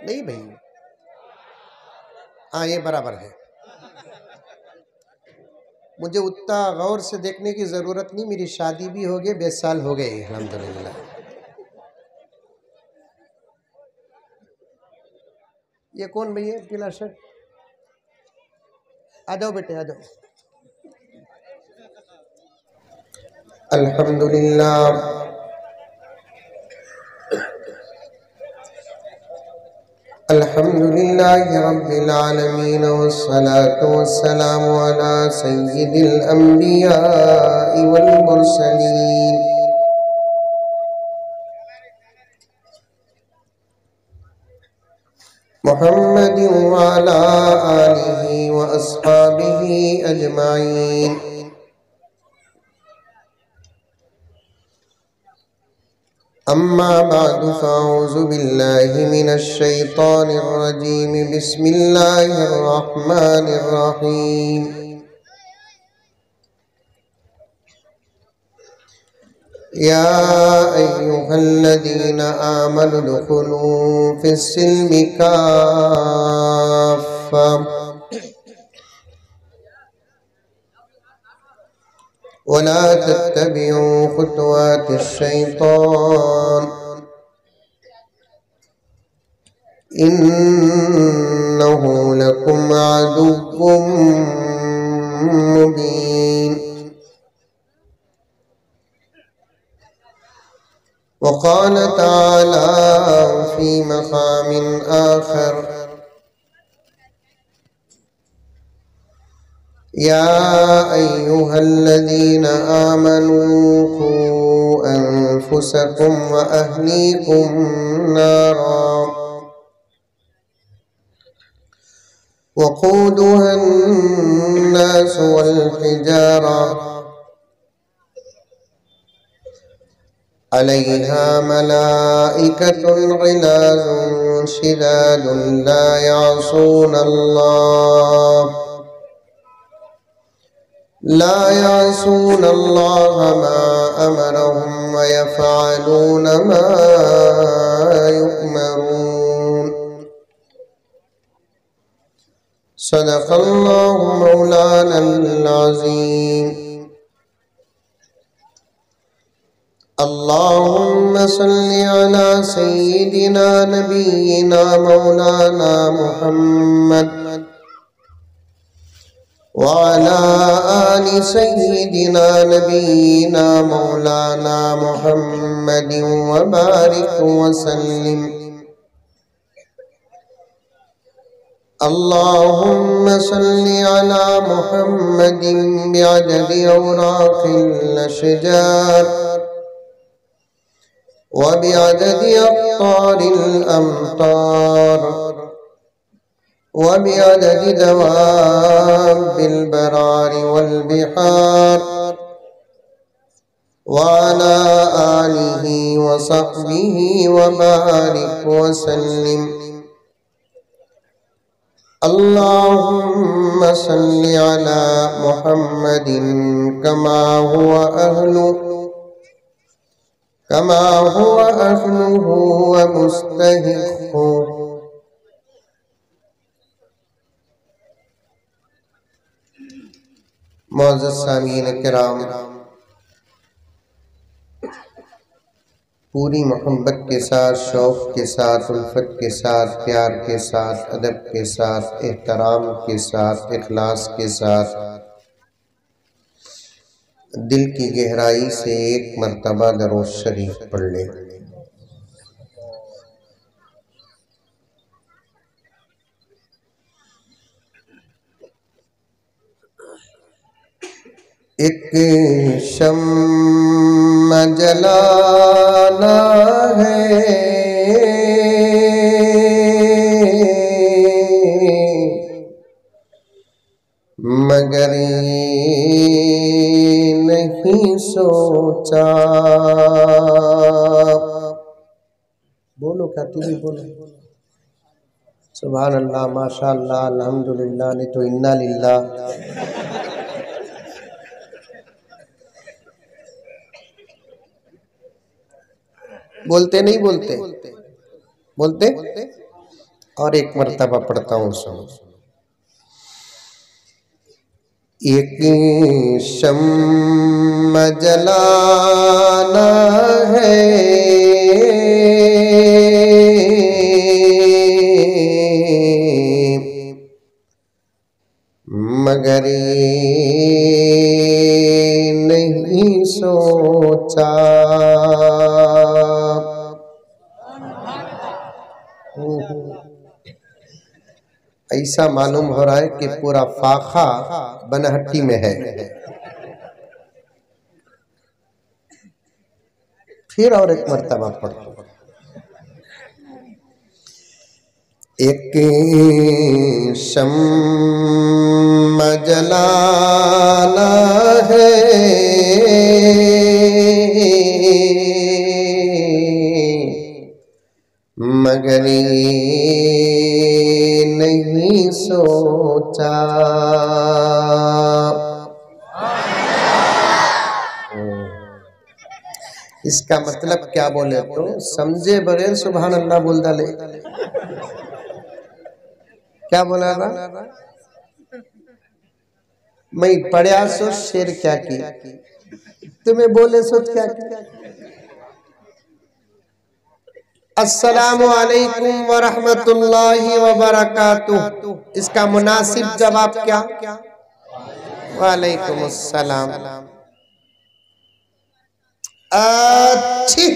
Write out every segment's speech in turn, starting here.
नहीं भाई, हाँ ये बराबर है। मुझे उतना गौर से देखने की ज़रूरत नहीं, मेरी शादी भी हो गई, 20 साल हो गए अल्हम्दुलिल्लाह। ये कौन भैया पीला शर्ट? आ जाओ बेटे आ जाओ। अल्हम्दुलिल्लाह अल्हम्दुलिल्लाहि रब्बिल आलमीन वस्सलातु वस्सलामु अला सय्यिदिल अंबियाइ वल मुरसलीन मुहम्मदिन व अला आलिहि व अस्हाबिहि अजमाइन। अम्मा बादु फ़अऊज़ु बिल्लाहि मिनश शैतानिर रजीम। बिस्मिल्लाहिर रहमानिर रहीम। या अय्युहल्लज़ीना आमनु दुख़ुलू फ़िस्सिल्मि काफ़्फ़ा वला तत्तबिउ खुतवातिश शैतान इन्नहु लकुम अदुव्वुम मुबीन। वक़ाल तआला फ़ी मक़ामिन आख़र या अय्युहल्लज़ीना आमनू क़ू अन्फुसकुम व अहलीकुम नारा वक़ूदुहा अन्नास वल हिजारा अलैहा मलाइकतुन ग़िलाज़ुन शिदादुन ला यासून अल्लाह मा अमरहुम व यफ़अलून मा युअमरून। सदक़ल्लाहु मौलानल अज़ीम। अल्लाहुम्मा सल्लि अला सय्यिदिना नबिय्यिना मौलाना मुहम्मद व अला आलि सय्यिदिना नबिय्यिना मौलाना मुहम्मदिन व बारिक व सल्लिम। अल्लाहुम्मा सल्लि अला मुहम्मदिन बिअददि औराक़िल अशजार व बिअददि अक़्तारिल अमतार व बिअददि दवाबिल बरारि वल बिहार व अला आलिहि व सहबिहि व बारिक व सल्लिम। अल्लाहुम्मा सल्लि अला मुहम्मदिन कमा हुवा अहलुहु व मुस्तहिक़्क़ुहु। मुअज़्ज़ज़ सामीन किराम, पूरी मोहब्बत के साथ, शौक़ के साथ, उल्फत के साथ, प्यार के साथ, अदब के साथ, एहतराम के साथ, इखलास के साथ दिल की गहराई से एक मर्तबा दरूद शरीफ पढ़ ले। एक शम्मा जलाना है मगर नहीं सोचा। बोलो क्या तुम भी बोलो। सुभान अल्लाह, माशा अल्लाह, अल्हम्दुलिल्लाह, नहीं तो इन्ना लिल्लाह। बोलते नहीं बोलते बोलते और एक मर्तबा पढ़ता हूँ, सुनो। एक शम्म जलाना है, मगर ये नहीं सोचा। ऐसा मालूम हो रहा है कि पूरा फाखा बनहट्टी में है। फिर और एक मर्तबा पढ़ो। एक शम्म जलाना है, मगर ये नहीं सोचा। इसका मतलब क्या बोले तो समझे बगैर सुभान अल्लाह बोल डाले। क्या बोला था? मैं पढ़िया सो शेर क्या की, तुम्हें बोले सो क्या की। अस्सलामु अलैकुम व रहमतुल्लाहि व बरकातुह। इसका मुनासिब जवाब क्या? वालेकुम अस्सलाम। अच्छी,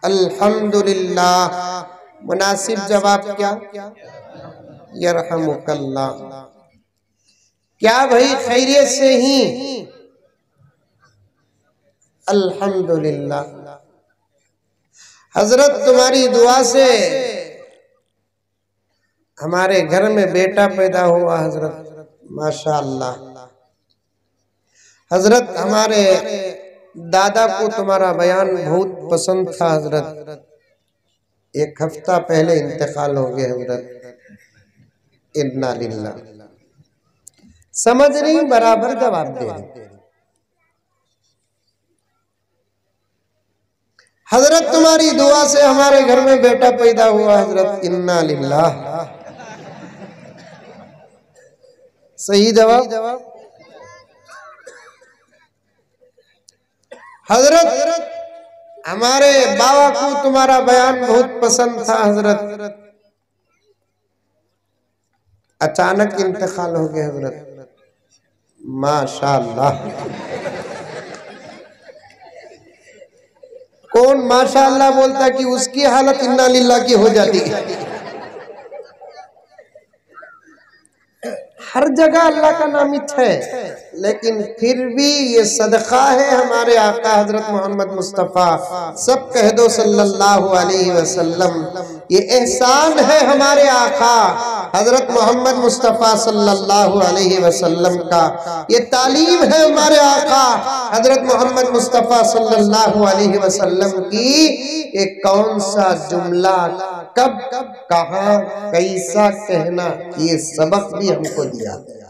अल्हम्दुलिल्लाह। मुनासिब जवाब क्या? यरहमुकल्लाह। क्या भाई खैरियत से ही? अल्हम्दुलिल्लाह। हजरत तुम्हारी दुआ से हमारे घर में बेटा पैदा हुआ हजरत, माशाअल्लाह। हजरत हमारे दादा को तुम्हारा बयान बहुत पसंद था हजरत। एक हफ्ता पहले इंतकाल हो गए हजरत। इन्ना लिल्लाह। समझ रही बराबर जवाब दे रही। हजरत तुम्हारी दुआ से हमारे घर में बेटा पैदा हुआ हजरत। इन्ना लिल्लाह। सही जवाब। हजरत हमारे बाबा को तुम्हारा बयान बहुत पसंद था हजरत। अचानक इंतकाल हो गया हजरत, माशाअल्लाह। कौन माशाअल्लाह बोलता कि उसकी हालत इन्ना लिल्लाह की हो जाती है। हर जगह अल्लाह का नामित है, लेकिन फिर भी ये सदका है हमारे आका हजरत मोहम्मद मुस्तफ़ा। सब कह दो सल्लल्लाहु अलैहि वसल्लम। ये एहसान है हमारे आका हजरत मोहम्मद मुस्तफ़ा सल्लल्लाहु अलैहि वसल्लम का। ये तालीम है हमारे आका हजरत मोहम्मद मुस्तफ़ा सल्लल्लाहु अलैहि वसल्लम की। ये कौन सा जुमला कब कहाँ कैसा कहना, ये सबक भी हमको दिया गया।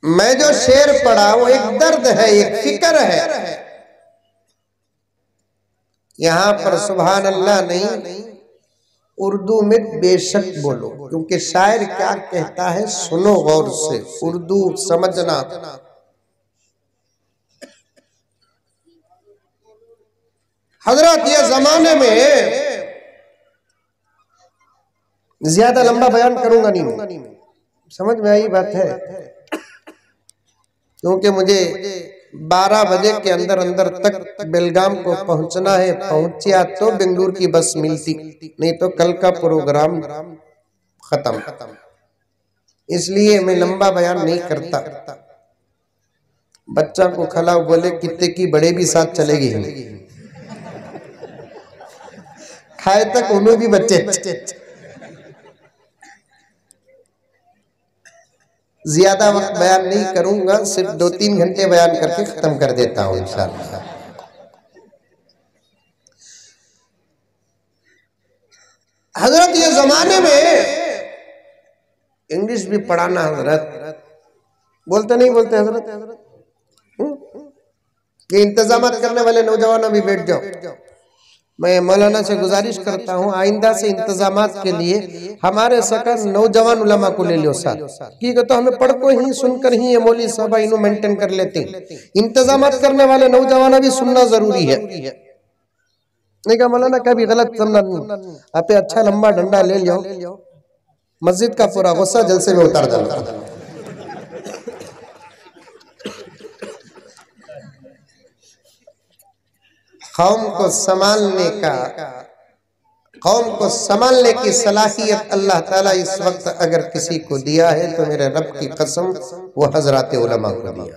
मैं जो शेर पढ़ा वो एक दर्द है, एक फिक्र है। यहां पर सुभान अल्लाह नहीं, उर्दू में बेशक बोलो, क्योंकि शायर क्या कहता है सुनो गौर से, उर्दू समझना। हजरत ये जमाने में ज्यादा लंबा बयान करूंगा नहीं, समझ में आई बात है। क्योंकि मुझे 12 बजे के अंदर अंदर तक बेलगाम को पहुंचना है। पहुंचा तो बेंगलुरु की बस मिलती, नहीं तो कल का प्रोग्राम खत्म। इसलिए मैं लंबा बयान नहीं करता। बच्चा को खिलाओ, बोले कितने की बड़े भी साथ चलेगी, खाए तक उन्हें भी बच्चे। ज्यादा वक्त बयान नहीं करूंगा, सिर्फ 2-3 घंटे बयान करके खत्म कर देता हूं इंशाअल्लाह। हजरत ये जमाने में इंग्लिश भी पढ़ाना हजरत, बोलते नहीं बोलते हजरत? ये इंतजाम करने वाले नौजवान अभी बैठ जाओ। मैं मौलाना से गुजारिश करता हूँ आइंदा से इंतजामात के लिए हमारे सकर नौजवान उलमा को ले लो साथ, की तो हमें पढ़ को ही सुनकर ही ये मौली साहब इन्हों मेंटेन कर लेते हैं। इंतजामात करने वाले नौजवान भी सुनना जरूरी है। नहीं कहा मौलाना कभी गलत समझना नहीं, आप अच्छा लंबा डंडा ले लियो, मस्जिद का पूरा गुस्सा जलसे में उतार दो। कौम को संभालने की सलाहियत अल्लाह ताला इस वक्त अगर किसी को दिया है तो मेरे रब की कसम वो हजरात उलमा को दिया।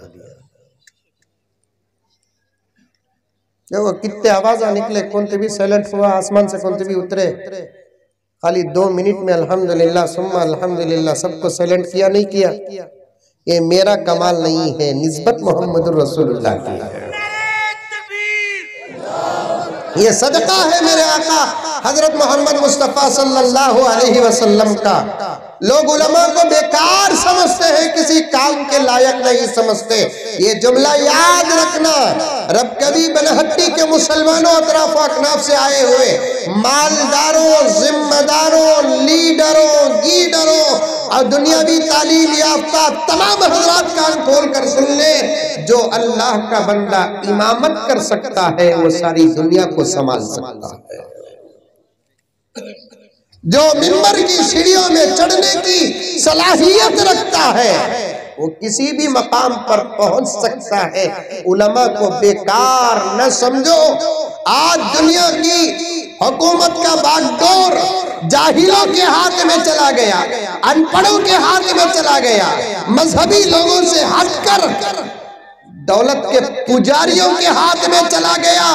देखो कितने आवाज निकले, कौन भी साइलेंट हुआ, आसमान से कौन भी उतरे, खाली 2 मिनट में अल्हम्दुलिल्लाह सुम्मा अल्हम्दुलिल्लाह सबको साइलेंट किया नहीं किया। ये मेरा कमाल नहीं है, निस्बत मोहम्मद रसूलुल्लाह की है। ये सदका है मेरे आका हजरत मोहम्मद मुस्तफ़ा सल्लल्लाहु अलैहि वसल्लम का। लोग उलमा को बेकार समझते हैं, किसी काम के लायक नहीं समझते। ये जुमला याद रखना। रब कभी बनहट्टी के मुसलमानों अतराफ अकनाफ से आए हुए मालदारों, जिम्मेदारों, लीडरों, गीडरों और दुनियावी तालीम याफ्ता तमाम हजरात कान खोल कर सुन ले, जो अल्लाह का बंदा इमामत कर सकता है वो सारी दुनिया को संभाल सकता है। जो मिंबर की सीढ़ियों में चढ़ने की सलाहियत रखता है वो किसी भी मकाम पर पहुंच सकता है। उलमा को बेकार न समझो। आज दुनिया की हुकूमत का बागडोर जाहिलों के हाथ में चला गया, अनपढ़ों के हाथ में चला गया, मजहबी लोगों से हटकर दौलत के पुजारियों के हाथ में चला गया।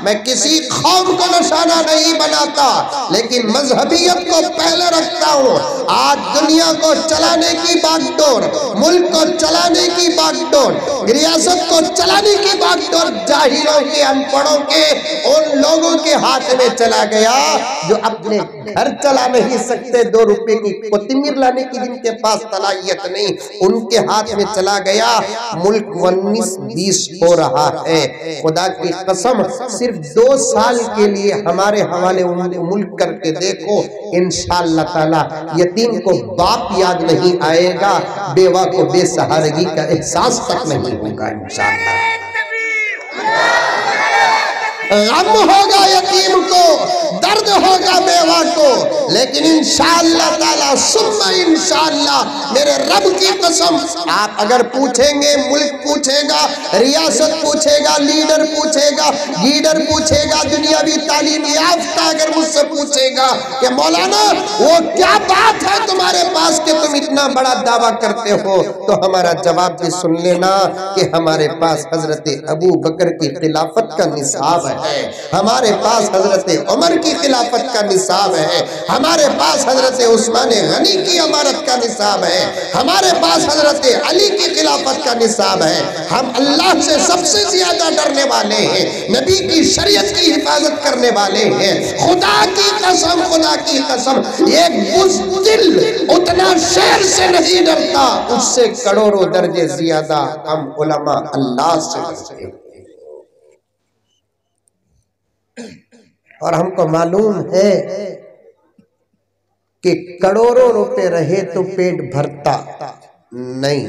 मैं किसी कौम को निशाना नहीं बनाता, लेकिन मजहबियत को पहले रखता हूँ। आज दुनिया को चलाने की बागडोर, मुल्क को चलाने की बागडोर, रियासत को चलाने की बागडोर जाहिलों के, अनपढ़ों के, उन लोगों के हाथ में चला गया जो अपने घर चला नहीं सकते, 2 रुपए की कोतिमीर लाने की जिनके पास सलाहियत नहीं, उनके हाथ में चला गया। मुल्क 19-20 हो रहा है। खुदा की कसम सिर्फ 2 साल के लिए हमारे हवाले मुल्क करके देखो, इंशाअल्लाह ताला यतीम को बाप याद नहीं आएगा, बेवा को बेसहारगी का एहसास तक नहीं होगा। इंशाअल्लाह गम होगा यतीम को, दर्द होगा बेवा को, लेकिन इंशाअल्लाह ताला सुम्मा इंशाअल्लाह मेरे रब की कसम, आप अगर पूछेंगे, मुल्क पूछेगा, रियासत पूछेगा, लीडर पूछेगा, गीडर पूछेगा, दुनियावी तालीम याफ्ता अगर मुझसे पूछेगा कि मौलाना वो क्या बात है तुम्हारे पास कि तुम इतना बड़ा दावा करते हो, तो हमारा जवाब भी सुन लेना कि हमारे पास हजरत अबू बकर की खिलाफत का निसाब है, हमारे पास हजरत उमर की खिलाफत का निसाब है, हमारे पास हजरत उस्मान गनी की अमारत का निसाब है, हमारे पास हजरत अली की खिलाफत का निसाब है। हम अल्लाह से सबसे ज्यादा डरने वाले हैं, नबी की शरीयत की हिफाजत करने वाले हैं। खुदा की कसम, खुदा की कसम, एक बुज़दिल उतना शेर से नहीं डरता, उससे करोड़ों दर्जे ज्यादा हम उलमा अल्लाह से डरते हैं। और हमको मालूम है कि करोड़ों रुपए रहे तो पेट भरता नहीं,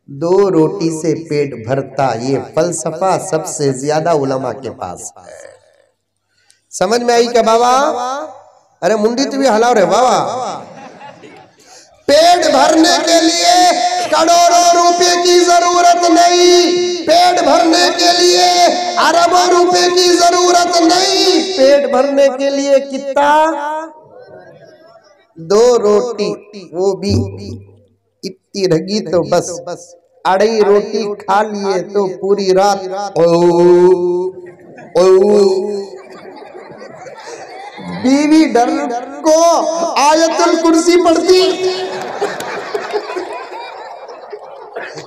2 रोटी से पेट भरता। ये फलसफा सबसे ज्यादा उलमा के पास है। समझ में आई क्या बाबा? अरे मुंडी तो भी हलाओ रे बाबा। पेट भरने के लिए करोड़ों रुपए की जरूरत नहीं, पेट भरने के लिए अरबों रुपए की जरूरत नहीं, पेट भरने के लिए कितना? 2 रोटी, वो भी इतनी रगी तो बस, 2.5 रोटी खा लिए तो पूरी रात बीवी डर को आयतुल कुर्सी पढ़ती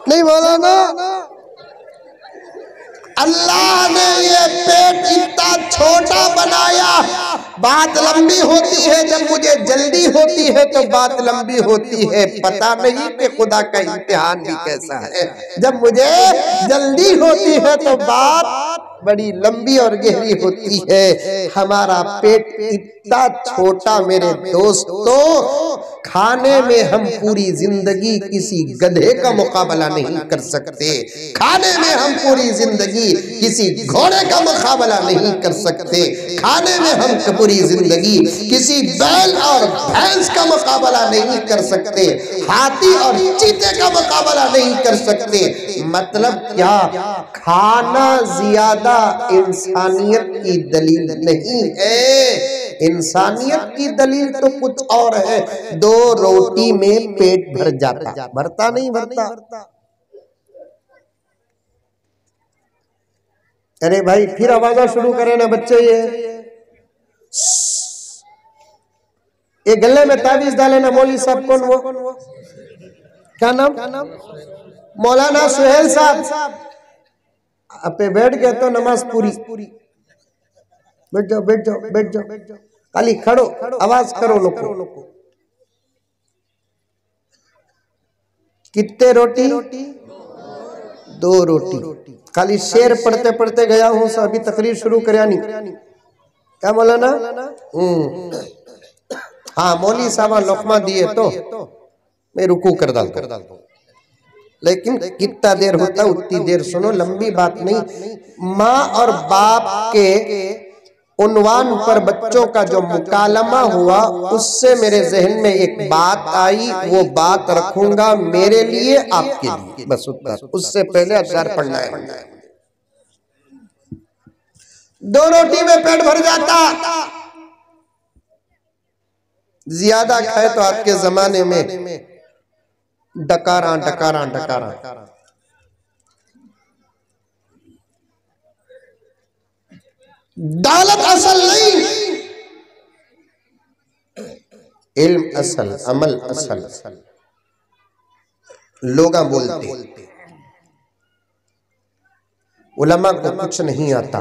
नहीं बोला ना। अल्लाह ने ये पेट इतना छोटा बनाया, बात लंबी होती है, जब मुझे जल्दी होती है तो बात लंबी होती है। पता नहीं कि खुदा का इम्तिहान भी कैसा है। जब मुझे जल्दी होती है तो बात बड़ी लंबी और गहरी होती है। हमारा पेट इतना छोटा मेरे दोस्तों, खाने में हम पूरी जिंदगी किसी गधे का मुकाबला नहीं कर सकते। खाने में हम पूरी जिंदगी किसी घोड़े का मुकाबला नहीं कर सकते। खाने में हम पूरी जिंदगी किसी बैल और भैंस का मुकाबला नहीं कर सकते। हाथी और चीते का मुकाबला नहीं कर सकते। मतलब क्या? खाना ज्यादा इंसानियत की दलील नहीं है। इंसानियत की दलील तो कुछ और है। 2 रोटी में पेट भर जाता, भरता नहीं भरता? अरे भाई फिर आवाजा शुरू करें ना बच्चे। ये गले में ताबीज डाले ना मौली साहब। कौन वो? क्या नाम? मौलाना सुहेल साहब। आप बैठ गए तो नमाज पूरी। बैठ जाओ बैठ जाओ बैठ जाओ। खाली खड़ो, आवाज करो लोग। कितने रोटी? 2 रोटी। खाली शेर पढ़ते पढ़ते गया हूं, सो अभी तकरीर शुरू करिया नहीं। क्या मौलाना? हाँ, मौली साहब लोकमा दिए तो मैं रुकू कर डालता हूं, लेकिन कितना देर होता उतनी देर सुनो, लंबी बात नहीं। माँ और बाप के उन्वान पर बच्चों का जो मुकालमा हुआ, उससे मेरे जहन में एक बात आई। वो बात रखूंगा मेरे लिए, आपके लिए, बस उतना। उससे पहले अशआर पढ़ना है। 2 रोटी में पेट भर जाता। ज्यादा खाए तो आपके जमाने में डकारा डकारा डकारा। दौलत असल नहीं, इल्म असल, अमल असल। लोग बोलते उलमा को कुछ नहीं आता।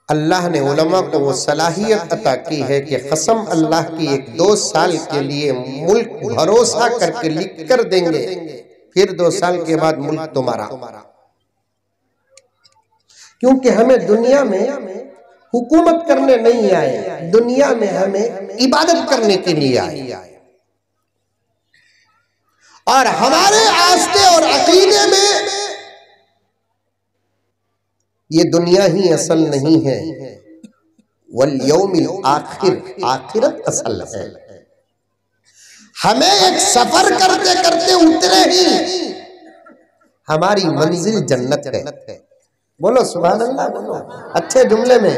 अल्लाह ने उलमा को वो सलाहियत अता की है कि कसम अल्लाह की, 1-2 साल के लिए मुल्क भरोसा करके लिख कर देंगे, फिर 2 साल के बाद मुल्क तुम्हारा। क्योंकि हमें दुनिया में हुकूमत करने नहीं आए, दुनिया में हमें इबादत करने के लिए आए। और हमारे आस्ते और अकीदे में ये दुनिया ही असल नहीं है, वल यौमिल आखिर, आखिरत असल है। हमें एक सफर करते करते उतरे ही हमारी मंजिल जन्नत है। बोलो सुभान अल्लाह, बोलो अच्छे जुमले में।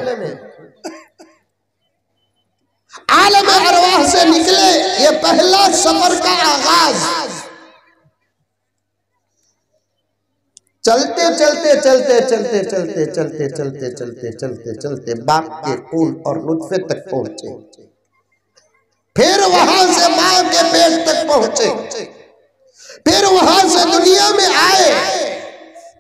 आलम अरवाह से निकले, ये पहला सफर का आगाज। चलते चलते चलते चलते चलते चलते चलते चलते चलते चलते बाप के खून और नुत्फे तक पहुंचे, फिर वहां से मां के पेट तक पहुंचे, फिर वहां से दुनिया में आए,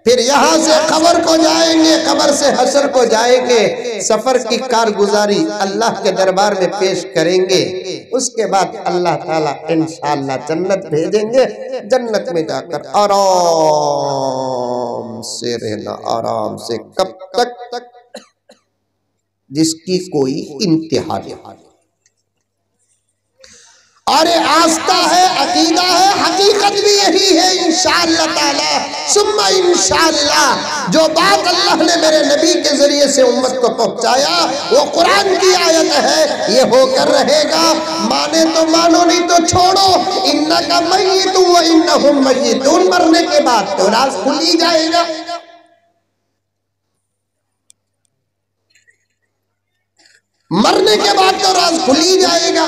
फिर यहां से कब्र को जाएंगे, कब्र से हशर को जाएंगे। सफर की कारगुजारी अल्लाह के दरबार में पेश करेंगे। उसके बाद अल्लाह ताला इंशाअल्लाह जन्नत भेजेंगे। जन्नत में जाकर आराम से रहना, आराम से, कब तक? जिसकी कोई इंतहा नहीं। और ये आस्था है, अकीदा है, हकीकत भी यही है इंशाअल्लाह ताला सुम्मा इंशाअल्लाह। जो बात अल्लाह ने मेरे नबी के जरिए से उम्मत को पहुंचाया वो कुरान की आयत है, ये होकर रहेगा। माने तो मानो, नहीं तो छोड़ो। इन्नका मय्यितुन व इन्नहुम मय्यितून। मरने के बाद तो राज खुल ही जाएगा। मरने के बाद तो राज खुल ही जाएगा।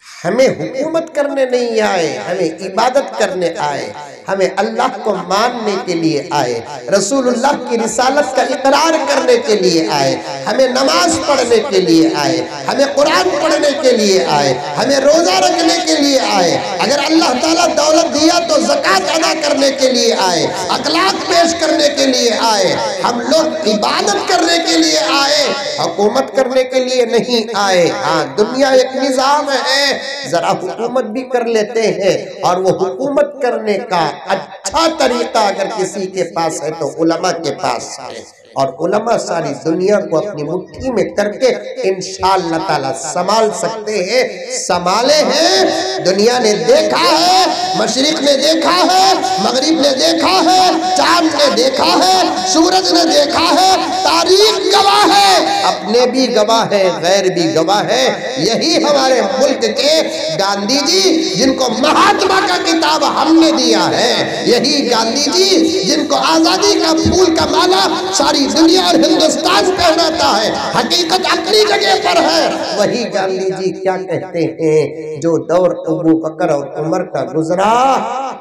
हमें हुकूमत करने नहीं आए, हमें इबादत करने आए, हमें अल्लाह को मानने के लिए आए, रसूलुल्लाह की रिसालत का इकरार करने के लिए आए, हमें नमाज पढ़ने के लिए आए, हमें कुरान पढ़ने के लिए आए, हमें रोजा रखने के लिए आए। अगर अल्लाह ताला दौलत दिया तो ज़कात अदा करने के लिए आए, अखलाक पेश करने के लिए आए, हम लोग इबादत करने के लिए आए, हुकूमत करने के लिए नहीं आए। हाँ, दुनिया एक निज़ाम है, जरा हुकूमत भी कर लेते हैं, और वो हुकूमत करने का अच्छा तरीका अगर किसी के पास है तो उलमा के पास है, और उलमा सारी दुनिया को अपनी मुट्ठी में करके इंशाअल्लाह ताला संभाल सकते हैं, संभाले हैं। दुनिया ने देखा है, मशरिक ने देखा है, मगरिब ने देखा है, चांद ने देखा है, सूरज ने देखा है, तारीख गवाह है, अपने भी गवाह है, गैर भी गवाह है। यही हमारे मुल्क के गांधी जी जिनको महात्मा का किताब हमने दिया है, यही गांधी जी जिनको आजादी का फूल का माला सारी दुनिया और हिंदुस्तान पहनाता है, हकीकत अपनी जगह पर है। वही गांधी जी क्या कहते हैं, जो दौर अबू बकर और उमर का गुजरा,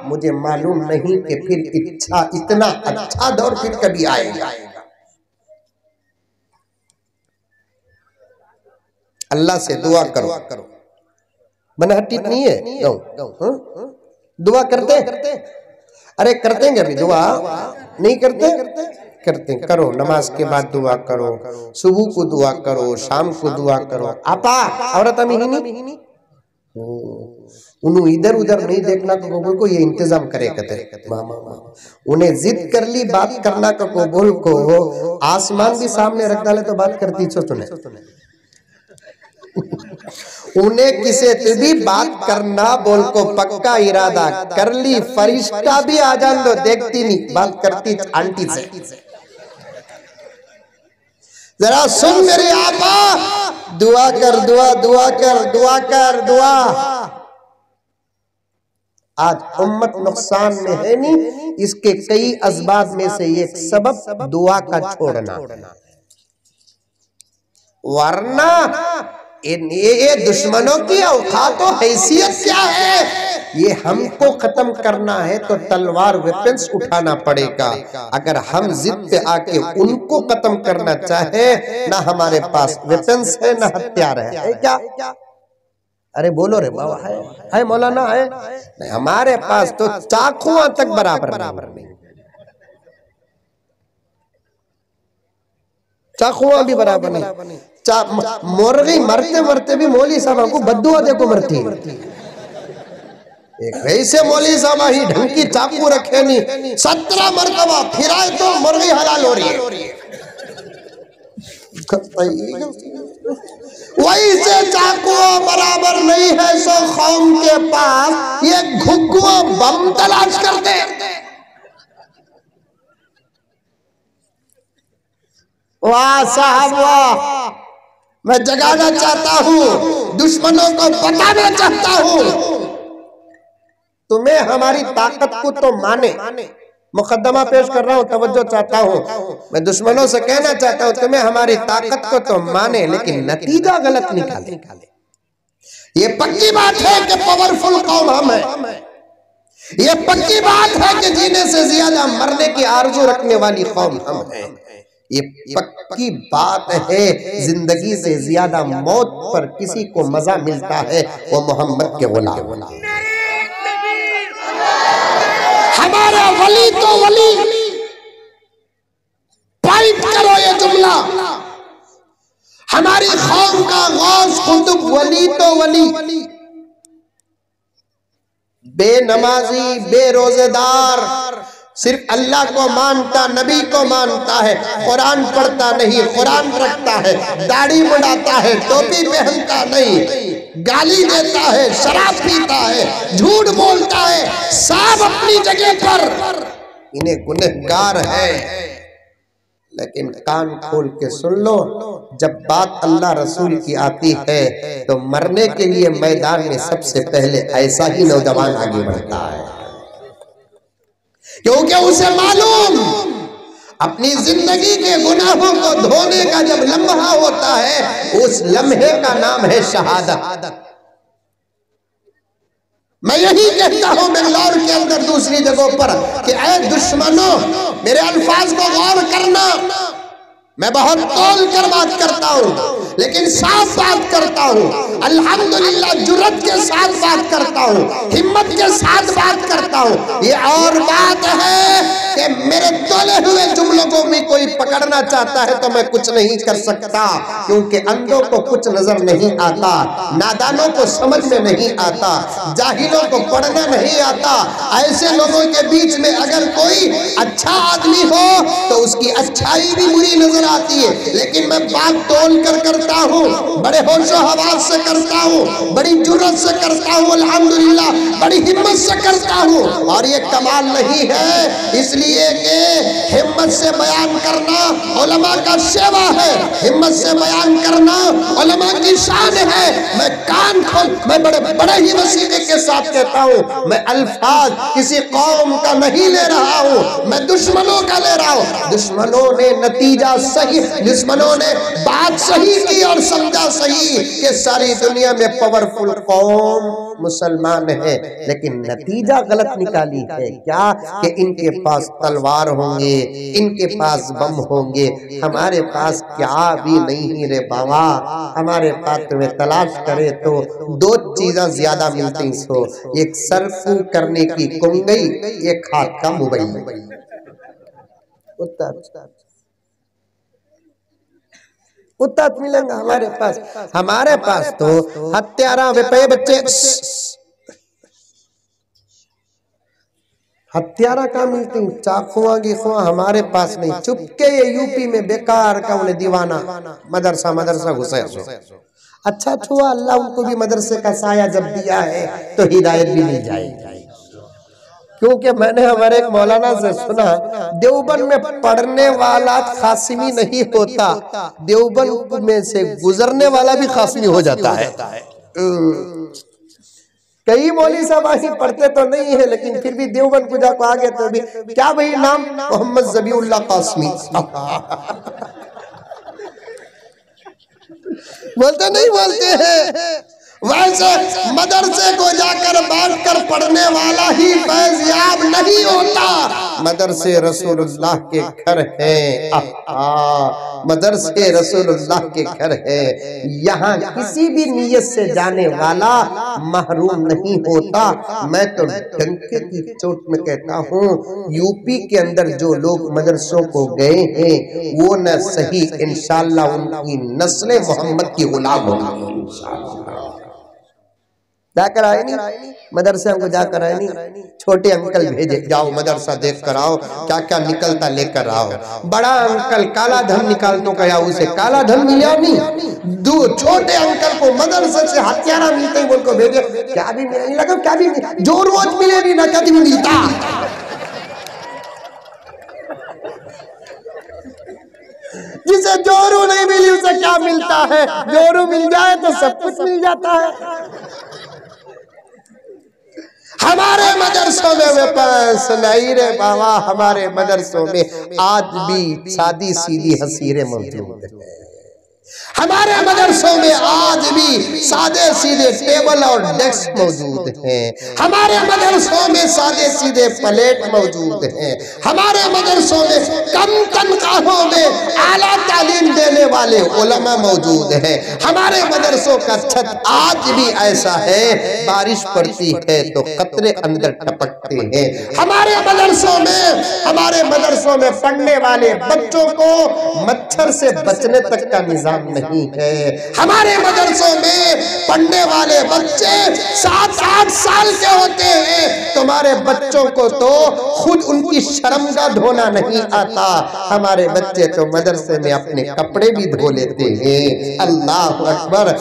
मुझे मालूम नहीं कि फिर इतना अच्छा दौर फिर कभी आएगा। अल्लाह से दुआ करो, बनहट्टी नहीं है, दुआ करते, अरे करते हैं अभी दुआ नहीं करते, करते करो, नमाज के बाद दुआ करो, सुबह को दुआ करो, शाम को दुआ करो। आपा औरत नहीं उन्हें इधर उधर नहीं देखना तो बोल को ये इंतजाम करे कहते मामा, उन्हें जिद कर ली बात करना का को बोल को आसमान भी सामने रख डाले तो बात करती छो तूने उन्हें किसे भी बात करना बोल को पक्का इरादा कर ली, फरिश्ता भी आ जान दो देखती नहीं, बात करती आंटी से। जरा सुन मेरे आपा, दुआ कर, दुआ दुआ कर, दुआ कर, दुआ। आज उम्मत नुकसान में है नहीं, इसके कई असबाब में से एक सबब दुआ का छोड़ना, वरना ये दुश्मनों की औकात और हैसियत क्या है, ये हमको खत्म करना है तो तलवार वेपन्स उठाना पड़ेगा। अगर हम जिद पे आके उनको खत्म करना चाहे, ना हमारे पास वेपन्स है ना हथियार है क्या? अरे बोलो रे बाबा, है मौलाना, है नहीं, हमारे पास तो चाकुआं तक बराबर नहीं, चाकुआं भी बराबर नहीं। मुर्गी मरते मरते भी मौली साहब को बद्दुआ देखो मरती है, एक वैसे मौली साहब ही ढंग की चाकू रखे नहीं, 17 मरतबा फिराए तो मुर्गी हलाल हो रही है। वैसे चाकुआ बराबर नहीं है सो कौम के पास ये घुग्गुआ बम तलाश करते हैं। वाह साहब वाह, मैं जगाना चाहता हूं, दुश्मनों को बताना चाहता हूं, तुम्हें हमारी ताकत को तो माने। मुकद्दमा पेश कर रहा हूं, तवज्जो चाहता हूं, मैं दुश्मनों से कहना चाहता हूं तुम्हें हमारी ताकत को तो माने, लेकिन नतीजा गलत निकाले। ये पक्की बात है कि पावरफुल कौम हम है, ये पक्की बात है कि जीने से ज्यादा मरने की आरज़ू रखने वाली कौम हम है, ये पक्की बात है जिंदगी से ज्यादा मौत पर किसी को मजा मिलता है वो मोहम्मद के गुलाम। हमारा वली तो वली, पाइप करो ये जुमला, हमारी कौम का गौस कुतुब वली तो वली, बेनमाजी बेरोजेदार, सिर्फ अल्लाह को मानता, नबी को मानता है, कुरान पढ़ता नहीं, कुरान रखता है, दाढ़ी मुड़ाता है, टोपी पहनता नहीं, गाली देता है, शराब पीता है, झूठ बोलता है, सब अपनी जगह पर, इन्हें गुनहगार है। लेकिन कान खोल के सुन लो, जब बात अल्लाह रसूल की आती है तो मरने के लिए मैदान में सबसे पहले ऐसा ही नौजवान आगे बढ़ता है, क्योंकि उसे मालूम अपनी जिंदगी के गुनाहों को धोने का जब लम्हा होता है, उस लम्हे का नाम है शहादत। मैं यही कहता हूं बेंगलोर के अंदर दूसरी जगहों पर कि ऐ दुश्मनों, मेरे अल्फाज को गौर करना, मैं बहुत तौल कर बात करता हूं, लेकिन साफ बात करता हूँ, अल्हम्दुलिल्लाह जुर्रत के साथ बात करता हूँ, हिम्मत के साथ बात करता हूँ। ये और बात है कि मेरे तोले हुए जुमलों को भी कोई पकड़ना चाहता है तो मैं कुछ नहीं कर सकता, क्योंकि अंधों को कुछ नजर नहीं आता, नादानों को समझ में नहीं आता, जाहिलों को पढ़ना नहीं आता। ऐसे लोगों के बीच में अगर कोई अच्छा आदमी हो तो उसकी अच्छाई भी बुरी नजर आती है, लेकिन मैं बात तोल कर करता हूँ, बड़े होशो हवास से करता हूँ, बड़ी जुर्रत से करता हूँ, अल्हम्दुलिल्लाह बड़ी हिम्मत से करता हूँ। और ये कमाल नहीं है इसलिए कि हिम्मत से बयान करना उलमा का सेवा है, हिम्मत से बयान करना उलमा की शान है। मैं कान खोल, मैं बड़े ही वसीले के साथ कहता हूँ, मैं अल्फाज किसी कौम का नहीं ले रहा हूँ, मैं दुश्मनों का ले रहा हूँ। दुश्मनों ने नतीजा सही, दुश्मनों ने बात सही की और समझा सही कि सारी दुनिया में पावरफुल कौम मुसलमान है, लेकिन नतीजा गलत निकाली है। क्या कि इनके पास तलवार होंगे, इनके पास बम होंगे, हमारे पास क्या भी नहीं रे बाबा। हमारे पास तुम्हें तलाश करे तो दो चीजें ज्यादा मिलती सो, एक सरफू करने की कुंगई, एक हाथ का मोबाइल। उत्तर मिलेगा हमारे पास तो हत्यारा रुपये बच्चे, हत्यारा का मिलती चाकुआ की खुआ हमारे पास नहीं। चुपके ये यूपी में बेकार का उन्हें दीवाना मदरसा घुसे। अच्छा हुआ अल्लाह उनको भी मदरसे का साया जब दिया है तो हिदायत भी मिल जाएगी। क्योंकि मैंने हमारे एक मौलाना से सुना, देवबंद में पढ़ने वाला खासिमी नहीं होता, देवबंद में से गुजरने वाला भी खासिमी हो जाता है। कई मौली साहब आगे पढ़ते तो नहीं है, लेकिन फिर भी देवबंद पूजा को आगे तो भी क्या भाई नाम मोहम्मद ज़बीउल्लाह कासमी बोलते नहीं बोलते हैं। वैसे मदरसे को जाकर बैठकर पढ़ने वाला ही फैज़याब नहीं होता, मदरसे रसूलुल्लाह के घर है। मदरसे रसूलुल्लाह के घर है, यहाँ किसी भी नियत से जाने वाला महरूम नहीं होता। मैं तो डंके की चोट में कहता हूँ, यूपी के अंदर जो लोग मदरसों को गए हैं वो न सही, इंशाअल्लाह उनकी नस्ल मोहम्मद की गुलाम होगी। जाकर आए नहीं मदरसे को, जाकर आए नहीं, छोटे अंकल भेजे, जाओ मदरसा देख कर आओ, क्या क्या निकलता लेकर आओ। बड़ा अंकल काला धन निकाल तो गया, उसे काला धन मिला नहीं। दो छोटे अंकल को मदरसे से हथियारा मिलते ही उनको भेजे, क्या भी नहीं लगा, क्या भी जो रोज मिले नहीं ना कभी मिलता। जिसे जोरू नहीं मिली उसे क्या मिलता है, जोरू मिल जाए तो सब कुछ मिल जाता है। हमारे मदरसों में वे पैस नहीं रे बाबा, हमारे मदरसों में आज भी सादी सीधी हसीरे मौजूद है। हमारे मदरसों में आज भी सादे सीधे टेबल और डेस्क मौजूद हैं। हमारे मदरसों में सादे सीधे प्लेट मौजूद हैं। हमारे मदरसों में कम तनख्वाहों में आला तालीम देने वाले उलमा मौजूद हैं। हमारे मदरसों का छत आज भी ऐसा है, बारिश पड़ती है तो कतरे अंदर टपकते हैं। हमारे मदरसों में पढ़ने वाले बच्चों को मच्छर से बचने तक का निजाम नहीं है। हमारे मदरसों में पढ़ने वाले बच्चे 7-8 साल के होते हैं, तुम्हारे बच्चों को तो खुद उनकी शर्म का धोना नहीं आता। हमारे बच्चे तो मदरसे में अपने कपड़े भी धो लेते हैं। अल्लाह अकबर।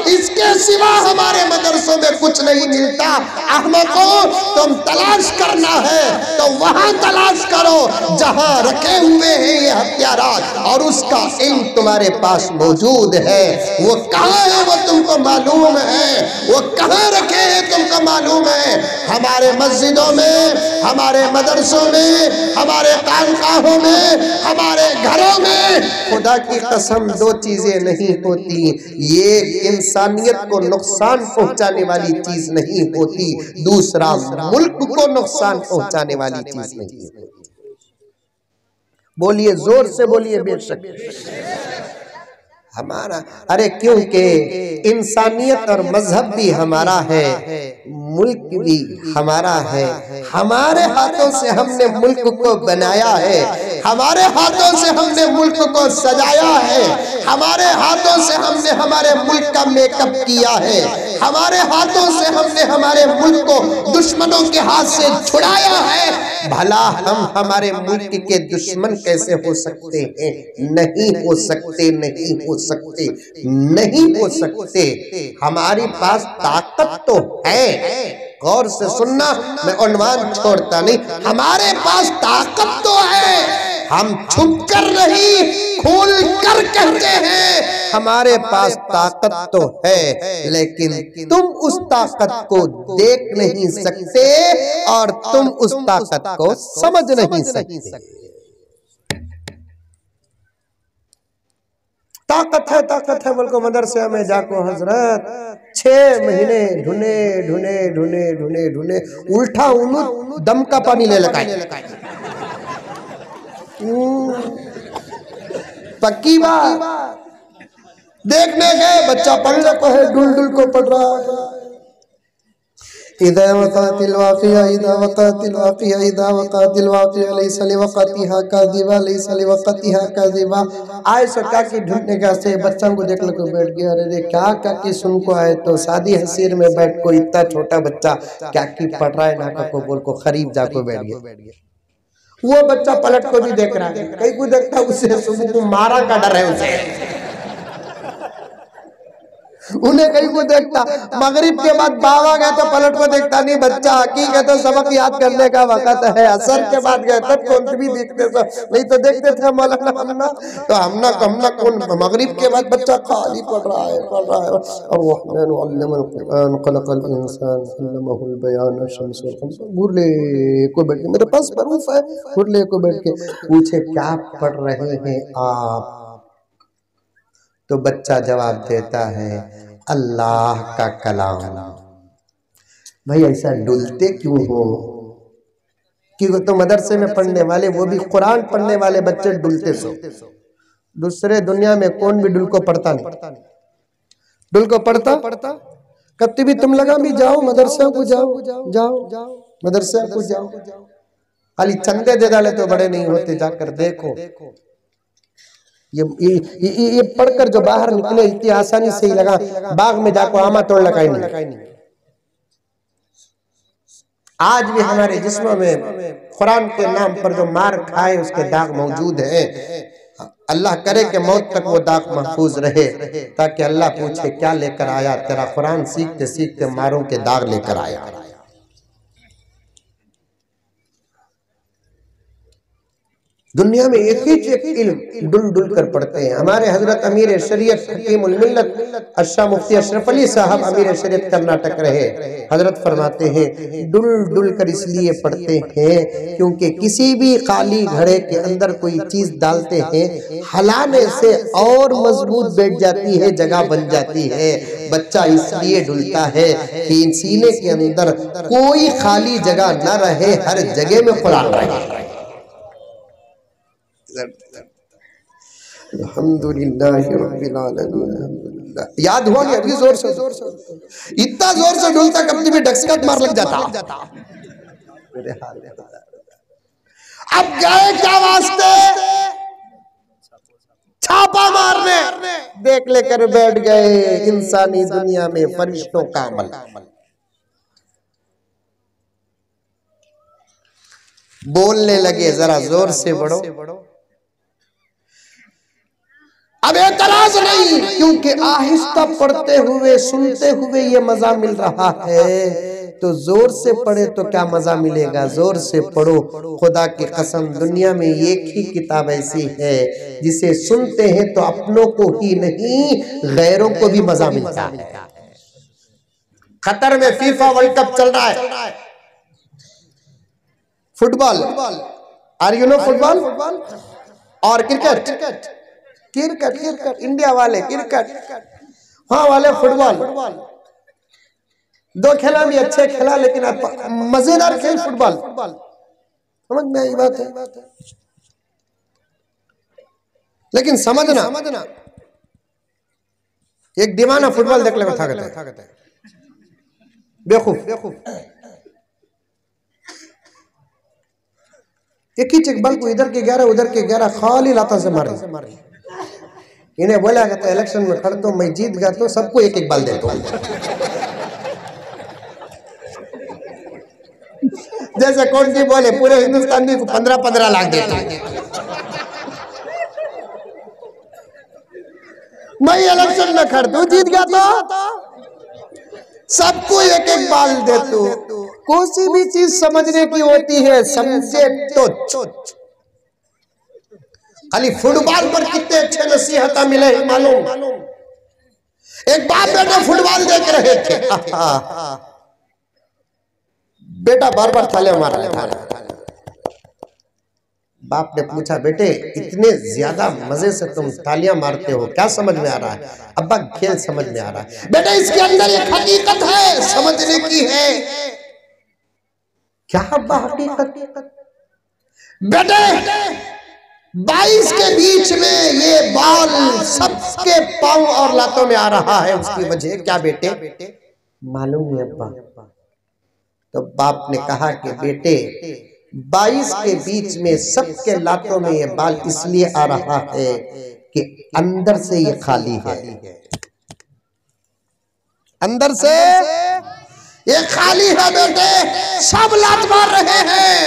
इसके सिवा हमारे मदरसों में कुछ नहीं मिलता। अहमकों, तुम तलाश करना है तो वहां तलाश करो जहां रखे हुए हैं ये हथियारात, और उसका इल्म तुम्हारे पास मौजूद है। वो कहाँ है वो तुमको मालूम है, वो कहाँ रखे हैं तुमको मालूम है। हमारे मस्जिदों में, हमारे मदरसों में, हमारे खानकाहों में, हमारे घरों में खुदा की कसम दो चीजें नहीं होती। ये इंसानियत को नुकसान पहुंचाने वाली चीज नहीं होती, दूसरा मुल्क को नुकसान पहुंचाने वाली चीज नहीं होती। बोलिए, जोर से बोलिए, बेशक। हमारा, अरे क्योंकि इंसानियत और मजहब भी हमारा है, मुल्क भी हमारा है। हमारे हाथों से हमने मुल्क को बनाया है, हमारे हाथों से हमने मुल्क को सजाया है, हमारे हाथों से हमने हमारे मुल्क का मेकअप किया है, हमारे हाथों से हमने हमारे मुल्क को दुश्मनों के हाथ से छुड़ाया है। भला हम हमारे मुल्क के दुश्मन कैसे हो सकते हैं? नहीं हो सकते, नहीं हो सकते, नहीं हो सकते। हमारे पास ताकत तो है, गौर से सुनना, मैं उन्वान छोड़ता नहीं। हमारे पास ताकत तो है, हम छुप कर नहीं खोल कर कहते हैं हमारे पास ताकत तो है, लेकिन तुम उस ताकत को देख नहीं सकते और तुम उस ताकत को समझ नहीं सकते। ताकत है बोल को मदरसे में जाको हजरत 6 महीने ढूंढे ढूंढे ढूंढे ढूंढे ढूंढे, उल्टा उन्होंने दम का पानी ले लगाए। पक्की बात, देखने गए बच्चा पढ़ने को है, डुल डुल को पढ़ रहा है। इदा वक़ातिल वाक़िया, इदा वक़ातिल वाक़िया, इदा वक़ातिल वाक़िया, लैसा लिवक़तिहा काज़िबा, लैसा लिवक़तिहा काज़िबा। आए सो क्या की ढूंढने का से बच्चा को देख लो बैठ गया। अरे क्या की सुन को आए तो शादी हसीर में बैठ को इतना छोटा बच्चा क्या की पढ़ रहा है ना को बोल को खरीब जाको बैठ गया। वो बच्चा पलट को भी देख रहा है, कहीं को देखता उसे सुबह को मारा का डर है उसे। उन्हें कहीं को देखता, मगरिब के बाद बाबा गए तो पलट को देखता नहीं बच्चा हकीकत तो सबक याद करने का वक्त है। असर के बाद गए तब कौन भी देखते थे, नहीं तो देखते थे मौलाना हमना तो हमना कौन। मगरिब के बाद बच्चा खाली पढ़ रहा है। गुरले को बैठ के, मेरे पास प्रूफ है, गुरले को बैठ के पूछे क्या पढ़ रहे हैं आप, तो बच्चा जवाब देता है अल्लाह का कलाम। भाई ऐसा डुलते क्यों हो? क्योंकि तो मदरसे में पढ़ने वाले, वो भी कुरान पढ़ने वाले बच्चे डुलते सो। दूसरे दुनिया में कौन भी डुल को पढ़ता नहीं। डुल को पढ़ता कभी भी तुम लगा भी जाओ मदरसा को, जाओ मदरसा को जाओ, खाली चंदे दे डाले तो बड़े नहीं होते, जाकर देखो। ये पढ़कर जो बाहर निकले इतनी आसानी से ही लगा बाग में जाकर आमा तोड़ लगाई नहीं। आज भी हमारे जिस्मों में कुरान के नाम पर जो मार खाए उसके दाग मौजूद है। अल्लाह करे कि मौत तक वो दाग महफूज रहे, ताकि अल्लाह पूछे क्या लेकर आया, तेरा कुरान सीखते सीखते मारों के दाग लेकर आया। दुनिया में एक ही इल्म डुल डुल कर पढ़ते हैं। हमारे हजरत अमीर शरीयत हकीमुल मिल्लत अशा मुफ्ती अशरफ अली साहब अमीर शरीयत कर्नाटक रहे, हजरत फरमाते हैं डुल डुल कर इसलिए पढ़ते हैं क्योंकि किसी भी खाली घड़े के अंदर कोई चीज डालते हैं, हलाने से और मजबूत बैठ जाती है, जगह बन जाती है। बच्चा इसलिए डुलता है कि सीने के अंदर कोई खाली जगह न रहे, हर जगह में कुरान रहे। अल्हम्दुलिल्लाह रब्बिल आलमीन। याद हुआ नहीं अभी जोर से, इतना जोर से डुलता कभी भी डस्कट मार लग जाता। अब गए क्या वास्ते? छापा मारने, देख लेकर बैठ गए इंसानी दुनिया में फरिश्तों का अमल। बोलने लगे जरा जोर से बढ़ो। अब एतराज नहीं, क्योंकि आहिस्ता पढ़ते हुए सुनते हुए ये मजा मिल रहा है, तो जोर से पढ़े तो क्या मजा मिलेगा? जोर से पढ़ो। खुदा की कसम दुनिया में एक ही किताब ऐसी है जिसे सुनते हैं तो अपनों को ही नहीं गैरों को भी मजा मिलता है। कतर में फीफा वर्ल्ड कप चल रहा है, football, are you know football और क्रिकेट। क्रिकेट इंडिया वाले क्रिकेट, हाँ वाले फुटबॉल। दो खेला भी अच्छे खेला, लेकिन मजेदार खेल फुटबॉल। समझ में आई बात है? लेकिन समझना एक दीवाना फुटबॉल देख लेगा था बेवकूफ। एक ही चेक बल को इधर के 11 उधर के 11 खाली लाता से मारे। इन्हें बोला कहता इलेक्शन में खड़ तो मैं जीत गया तो सबको एक एक बल देता हूं। जैसे कौन सी बोले पूरे हिंदुस्तान को 15-15 लाख देता हूं। मैं इलेक्शन में खड़ तू जीत गया तो सबको एक एक बाल दे तू। कोई भी चीज समझने की होती है, समझे तो। खाली फुटबॉल पर कितने अच्छे नसीहत मिले मालूम। एक बाप बेटा फुटबॉल देख रहे थे, बेटा बार बार थाले मार रहा था। बाप ने पूछा बेटे इतने ज्यादा मजे से तुम तालियां मारते हो, क्या समझ में आ रहा है? अब्बा खेल समझ में आ रहा है। बेटा इसके अंदर एक हकीकत है, समझने की है। क्या अब्बा हकीकत? बेटे 22 के बीच में ये बाल सबके पांव और लातों में आ रहा है, उसकी वजह क्या बेटे? मालूम है अब्बा। तो बाप ने कहा कि बेटे 22 के बीच में सबके लातों में ये बाल इसलिए आ रहा है कि अंदर से ये खाली है। अंदर से ये खाली है बेटे, सब लात मार रहे हैं।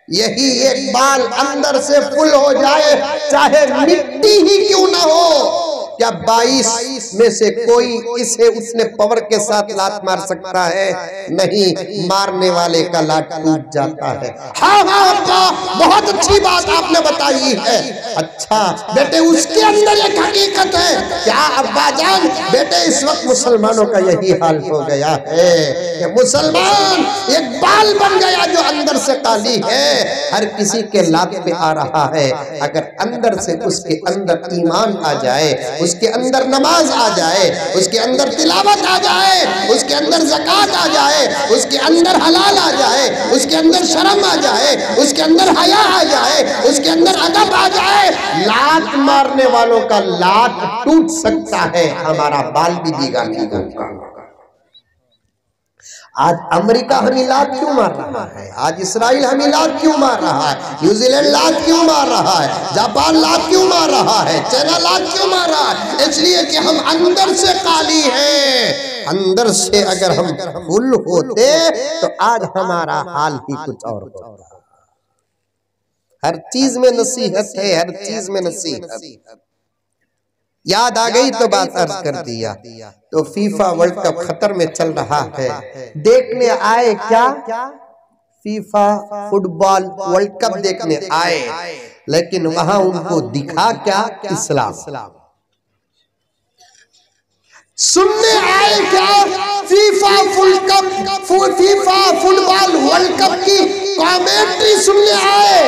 यही एक बाल अंदर से फुल हो जाए, चाहे मिट्टी ही क्यों ना हो, क्या 22 में से कोई इसे उतने पावर के साथ लात मार सकता है? नहीं, मारने वाले का लात टूट जाता है। हाँ हाँ अब्बा, बहुत अच्छी बात आपने बताई है। अच्छा बेटे उसके अंदर एक हकीकत है। क्या अब्बा जान? बेटे इस वक्त मुसलमानों का यही हाल हो गया है कि मुसलमान एक बाल बन गया जो अंदर से काली है, हर किसी के लात पे आ रहा है। अगर अंदर से उसके अंदर ईमान आ जाए, उसके अंदर नमाज आ जाए, उसके अंदर तिलावत आ जाए, उसके अंदर ज़कात आ जाए, उसके अंदर हलाल आ जाए, उसके अंदर शर्म आ जाए, उसके अंदर हया आ जाए, उसके अंदर अदब आ जाए, लात मारने वालों का लात टूट सकता है, हमारा बाल भी भीगा नहीं होगा। आज अमेरिका हमें लात क्यों मार रहा है? आज इसराइल हमें लात क्यों मार रहा है? न्यूजीलैंड लात क्यों मार रहा है? जापान लात क्यों मार रहा है? चाइना लात क्यों मार रहा है? इसलिए कि हम अंदर से काली हैं। अंदर से अगर हम फुल होते तो आज हमारा हाल ही कुछ और होता। हर चीज में नसीहत है, हर चीज में नसीहत। याद आ गई तो बात अर्ज कर दिया। तो फीफा वर्ल्ड कप खतर में चल रहा है, देखने आए क्या? फीफा फुटबॉल वर्ल्ड कप देखने आए, लेकिन वहां उनको दिखा क्या? इस्लाम। सुनने आए क्या? फीफा फुटबॉल वर्ल्ड कप की कमेंट्री सुनने आए,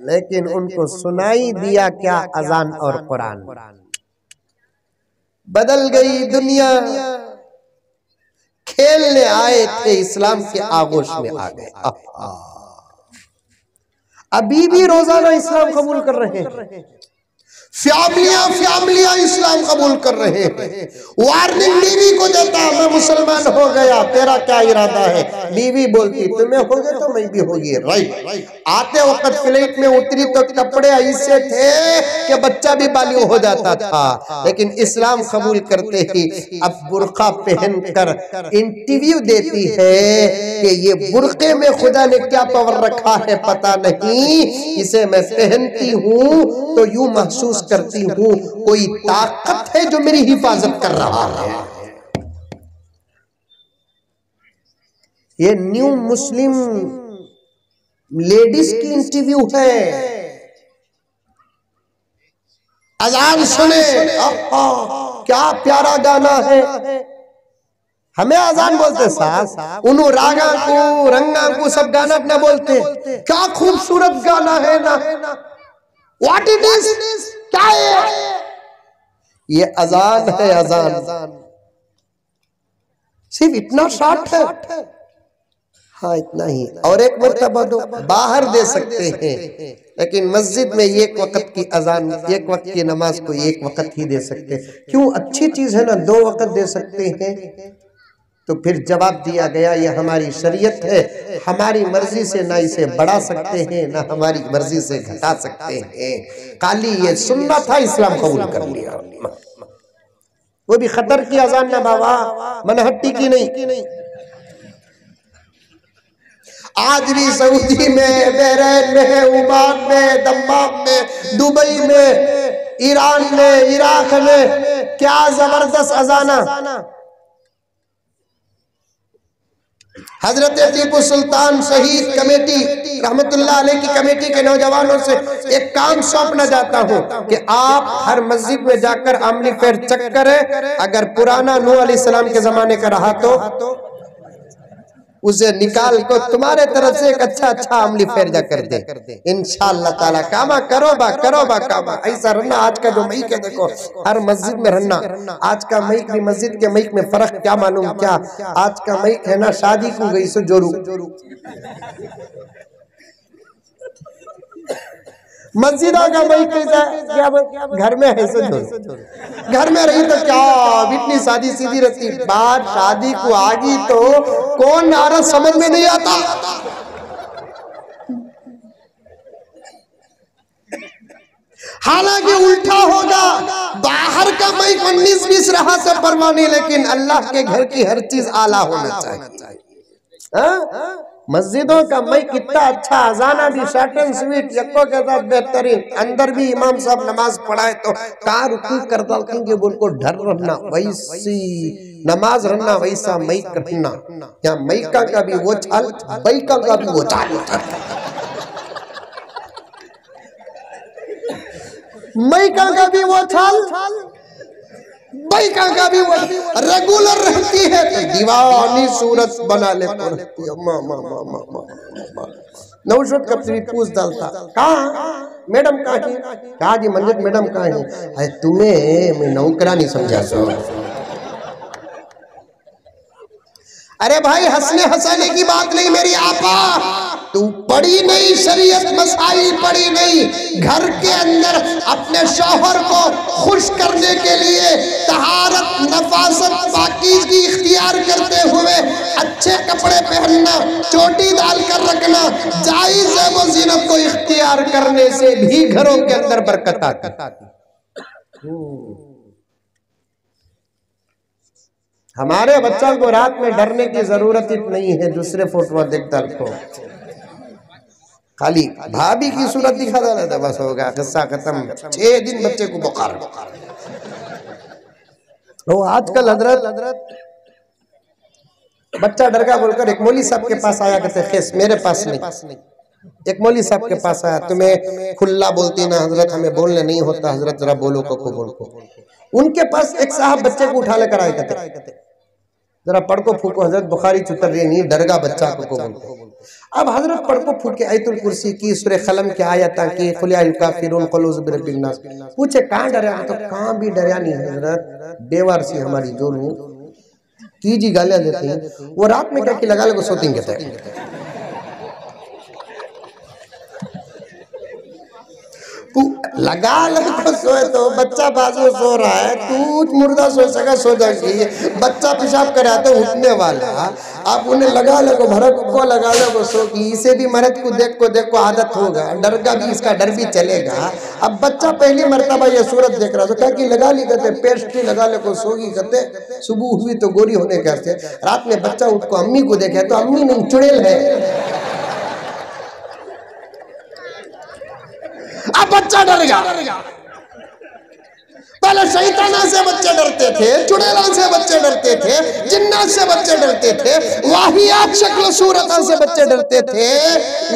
लेकिन उनको सुनाई दिया क्या? अजान और कुरान। बदल गई दुनिया। खेलने आए थे, इस्लाम के आगोश में आ गए। अभी भी रोजाना इस्लाम कबूल कर रहे हैं, फैमिलियां इस्लाम कबूल कर रहे हैं। वार्निंग बीवी को देता, मैं मुसलमान हो गया, तेरा क्या इरादा है? बीवी बोलती तुम्हें हो गए तो मैं भी होगी। राइट। आते वक्त फ्लाइट में उतरी तो कपड़े ऐसे थे कि बच्चा भी बालिग हो जाता था, लेकिन इस्लाम कबूल करते ही अब बुर्का पहनकर इंटरव्यू देती है कि ये बुर्के में खुदा ने क्या पावर रखा है पता नहीं, इसे मैं पहनती हूँ तो यूं महसूस करती हूँ कोई ताकत है जो मेरी हिफाजत कर रहा है। ये न्यू मुस्लिम लेडीज की इंटरव्यू है। अजान सुने, क्या प्यारा गाना है। हमें अजान बोलते सास, उन्हों रागा को रंगा को सब गाना न बोलते। क्या खूबसूरत गाना है ना। What it is? क्या है? ये अजान है, अजान। सिर्फ इतना शॉर्ट है। हाँ इतना ही। और एक मर्तबा दो बाहर दे सकते हैं, लेकिन मस्जिद में एक वक्त की अजान, एक वक्त की नमाज को एक वक्त ही दे सकते? क्यों? अच्छी चीज है ना, 2 वक्त दे सकते हैं। तो फिर जवाब दिया गया, ये हमारी शरीयत है, हमारी मर्जी से ना इसे बढ़ा सकते हैं ना हमारी मर्जी से घटा सकते हैं। काली ये सुनना था, इस्लाम कबूल कर लिया, वो भी खतर की अजान ना बाबा, मनहट्टी की नहीं। आज भी सऊदी में, बहरैन में, ओमान में, दम्माम में, दुबई में, ईरान में, इराक में क्या जबरदस्त अजाना। हजरत टीपू सुल्तान शहीद कमेटी रहमतुल्लाह अलैह की कमेटी के नौजवानों से एक काम सौंपना चाहता हूं कि आप हर मस्जिद में जाकर अमली फेर चेक करें। अगर पुराना नूह अलैहिस्सलाम के जमाने का रहा तो उसे निकाल को तुम्हारे तरफ से एक अच्छा अमली फेर जाकर दे इंशाअल्लाह ताला। कामा करो बा कामा। ऐसा रहना आज का जो मईक है, देखो हर मस्जिद में रहना। आज का मईक भी मस्जिद के मईक में फर्क क्या मालूम क्या? आज का मईक है ना शादी को गई सो जोरू, मस्जिदों का मईक क्या घर में है सो जोरू। घर में रही तो क्या इतनी शादी सीधी रहती, बात शादी को आगी तो कौन नारा समझ में नहीं आता। हालांकि उल्टा होगा, बाहर का मईक 19-20 रहा तो परवाह नहीं, लेकिन अल्लाह के घर की हर चीज आला होना चाहिए। मस्जिदों का मईक कितना अच्छा, अजाना भी शॉर्ट एंड स्वीट, यक्को के साथ बेहतरीन। अंदर भी इमाम साहब नमाज पढ़ाए तो कार रुकू कर डालेंगे, बोल को डर रहना, वैसी नमाज रहना, वैसा मईक रहना। क्या मईका का भी वो चाल, बैका का भी वो चाल, मईका का भी वो चाल, बैका का भी वो रेगुलर रहती है तो दीवानी सूरत बना ले पड़ती है। नौशद कब से पूछ डालता, कहाँ मैडम कहाँ है? कहा जी मंजिल मैडम कहाँ है? अरे तुम्हें मैं नौकरानी समझा सो। अरे भाई हंसने हंसाने की बात नहीं मेरी आपा, तू पढ़ी नहीं शरीयत मसाइल पढ़ी नहीं। घर के अंदर अपने शौहर को खुश करने के लिए तहारत, नफासत, पाकीज़गी इख्तियार करते हुए अच्छे कपड़े पहनना, चोटी डाल कर रखना, जायज़ है वो ज़ीनत को इख्तियार करने से भी घरों के अंदर बरकत आती। हमारे बच्चों को रात में डरने की जरूरत ही नहीं है। दूसरे फोटो देखता रखो, खाली भाभी की सूरत दिखा देना था, बस होगा किस्सा खत्म। 6 दिन बच्चे को बुखार। वो आजकल हजरत बच्चा डर गया बोलकर एक मौली साहब के पास आया, कहते खेस मेरे पास नहीं, एक मौली साहब के पास आया, तुम्हें खुल्ला बोलती ना हजरत, हमें बोलने नहीं होता हजरत, जरा बोलो को बोल को। उनके पास एक साहब बच्चे को उठा लेकर आए, कहते जरा पड़को फूको हजरत, बुखारी चुतर रही नहीं, डरगा बच्चा को बोल। अब हजरत पड़को फूक के आयतुल कुर्सी की, सूरह कलम के आयता की, कुल या काफिरून कुल औज़ु बिरब्बिन नास। पूछे कहाँ डरा? तो कहाँ भी डरा नहीं हजरत, बेवार सी हमारी जोरू की जी गालियां देती हैं। वो रात में क्या कि लगा ले सोती कहते तू लगा लग सोए तो बच्चा बाजू सो रहा है, तू मुर्दा सो सका सो जाएगी। बच्चा पेशाब करा तो उठने वाला, आप उन्हें लगा लगो भरत को लगा लगो सो की, इसे भी मर्द को देख को आदत होगा, डर का भी इसका डर भी चलेगा। अब बच्चा पहली मर्तबा ये सूरत देख रहा तो क्या कि लगा ली कहते पेस्ट्री लगा ले को सोगी कहते, सुबह हुई तो गोरी होने कहते। रात में बच्चा उठ को अम्मी को देखे तो अम्मी नहीं चुड़ैल है। अब बच्चा डर गया। पहले शैताना से बच्चे डरते थे, चुड़ैलों से बच्चे डरते थे, जिन्नात से बच्चे डरते थे, वाहियात शक्ल सूरतों से बच्चे डरते थे।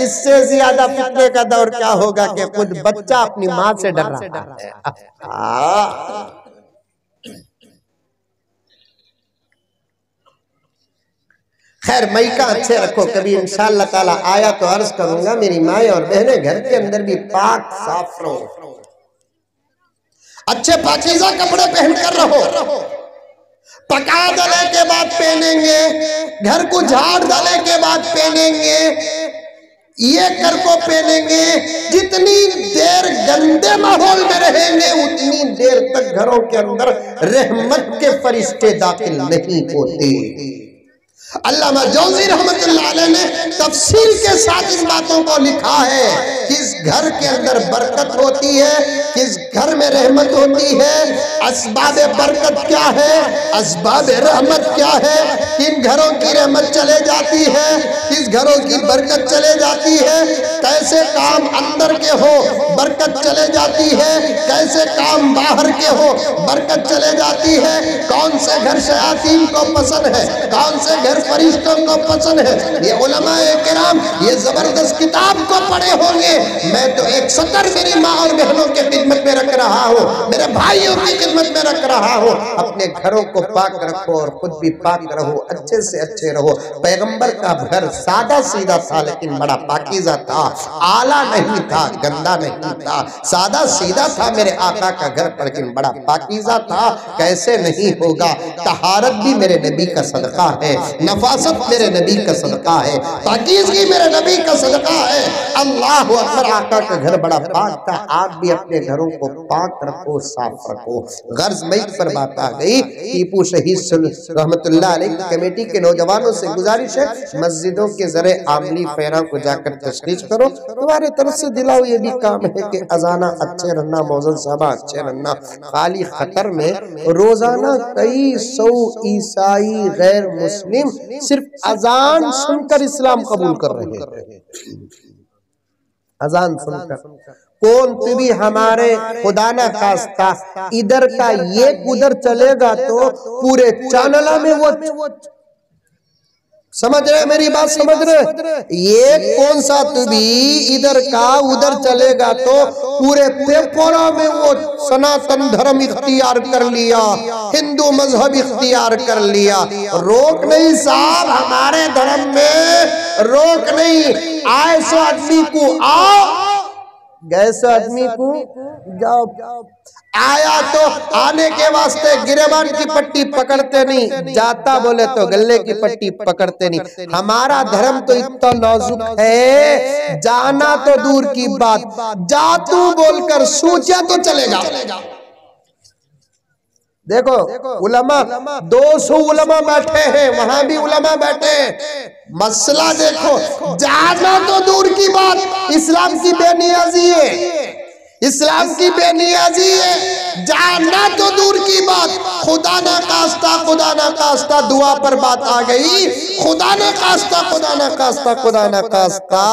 इससे ज्यादा फितने का दौर क्या होगा कि खुद बच्चा अपनी माँ से डर रहा है। खैर मईका अच्छे रखो, कभी इंशाअल्लाह ताला आया तो अर्ज करूंगा। मेरी माँ और बहनें घर के अंदर भी पाक साफ रहो, अच्छे पाकीज़ा कपड़े पहनकर रहो। पका डाले के बाद पहनेंगे, घर को झाड़ डाले के बाद पहनेंगे, ये कर को पहनेंगे, जितनी देर गंदे माहौल में रहेंगे उतनी देर तक घरों के अंदर रहमत के फरिश्ते दाखिल नहीं होते। अल्लामा जौज़ी रहमतुल्लाह अलैह ने तफसील के साथ इन बातों को लिखा है। किस घर के अंदर बरकत होती है, किस घर में रहमत होती है, असबाब बरकत क्या है, असबाब रहमत क्या है, किन घरों की रहमत चले जाती है, किस घरों की बरकत चले जाती है, कैसे काम अंदर के हो बरकत चले जाती है, कैसे काम बाहर के हो बरकत चले जाती है, कौन से घर शयातीन को पसंद है, कौन से घर फरिश्तों को पसंद है। ये उलमाए किराम ये जबरदस्त किताब को पढ़े होंगे। मैं तो एक सतर मेरी माँ और बहनों के खिदमत में रख रहा हूँ, मेरे भाइयों की खिदमत में रख रहा हूँ। अपने घरों को पाक रखो और खुद भी पाक रहो, अच्छे से अच्छे रहो। पैगंबर का घर सादा सीधा था लेकिन बड़ा पाकीज़ा था, आला नहीं था, गंदा नहीं था, सादा सीधा था मेरे आका का घर लेकिन बड़ा पाकीज़ा था। कैसे नहीं होगा, तहारत भी मेरे नबी का सदका है, नफासत मेरे नबी का सदका है, पाकीज़गी मेरे नबी का सदका है। अल्लाह अकबर। आका का घर बड़ा पाक था। आप भी अपने घरों को पाक रखो, साफ रखो। गर्ज मई पर बात आ गई। टीपू शहीद रहमतुल्लाह अलैह कमेटी के नौजवानों से गुजारिश है, मस्जिदों के जरे आमली फैरा को जाकर तशरीफ करो। तुम्हारे तरफ से दिलाओ ये भी काम है कि अजाना अच्छे रहना, मौजूद साहबा अच्छे रहना। खाली खतर में रोजाना कई सौ ईसाई गैर मुस्लिम सिर्फ अजान सुनकर इस्लाम कबूल कर रहे हैं। अजान सुनकर कौन भी हमारे खुदा ना खास्ता इधर का ये उधर चलेगा तो पूरे चैनल में वो समझ रहे, मेरी बात समझ रहे। ये कौन सा भी इधर का उधर चलेगा तो पूरे पेपरों में वो सनातन धर्म इख्तियार कर लिया, हिंदू मजहब इख्तियार कर लिया। रोक नहीं साहब, हमारे धर्म में रोक नहीं। आए सो आदमी को आओ, गए सो आदमी को जाओ। आया तो आने के वास्ते गिरेबान की पट्टी पकड़ते नहीं, जाता बोले तो गले की पट्टी पकड़ते नहीं। हमारा धर्म तो इतना नाजुक है, जाना तो दूर की बात, जातू बोलकर सूचिया तो चले जाओ। देखो उलमा 200 उलमा बैठे हैं, वहां भी उलमा बैठे हैं। मसला देखो, जाना तो दूर की बात, इस्लाम की बेनियाजी है, इस्लाम की बेनियाजी है। जानना तो दूर की बात, खुदा ना खास्ता, खुदा ना खास्ता दुआ पर बात आ गई। खुदा ना खास्ता, खुदा ना खास्ता, खुदा ना खास्ता,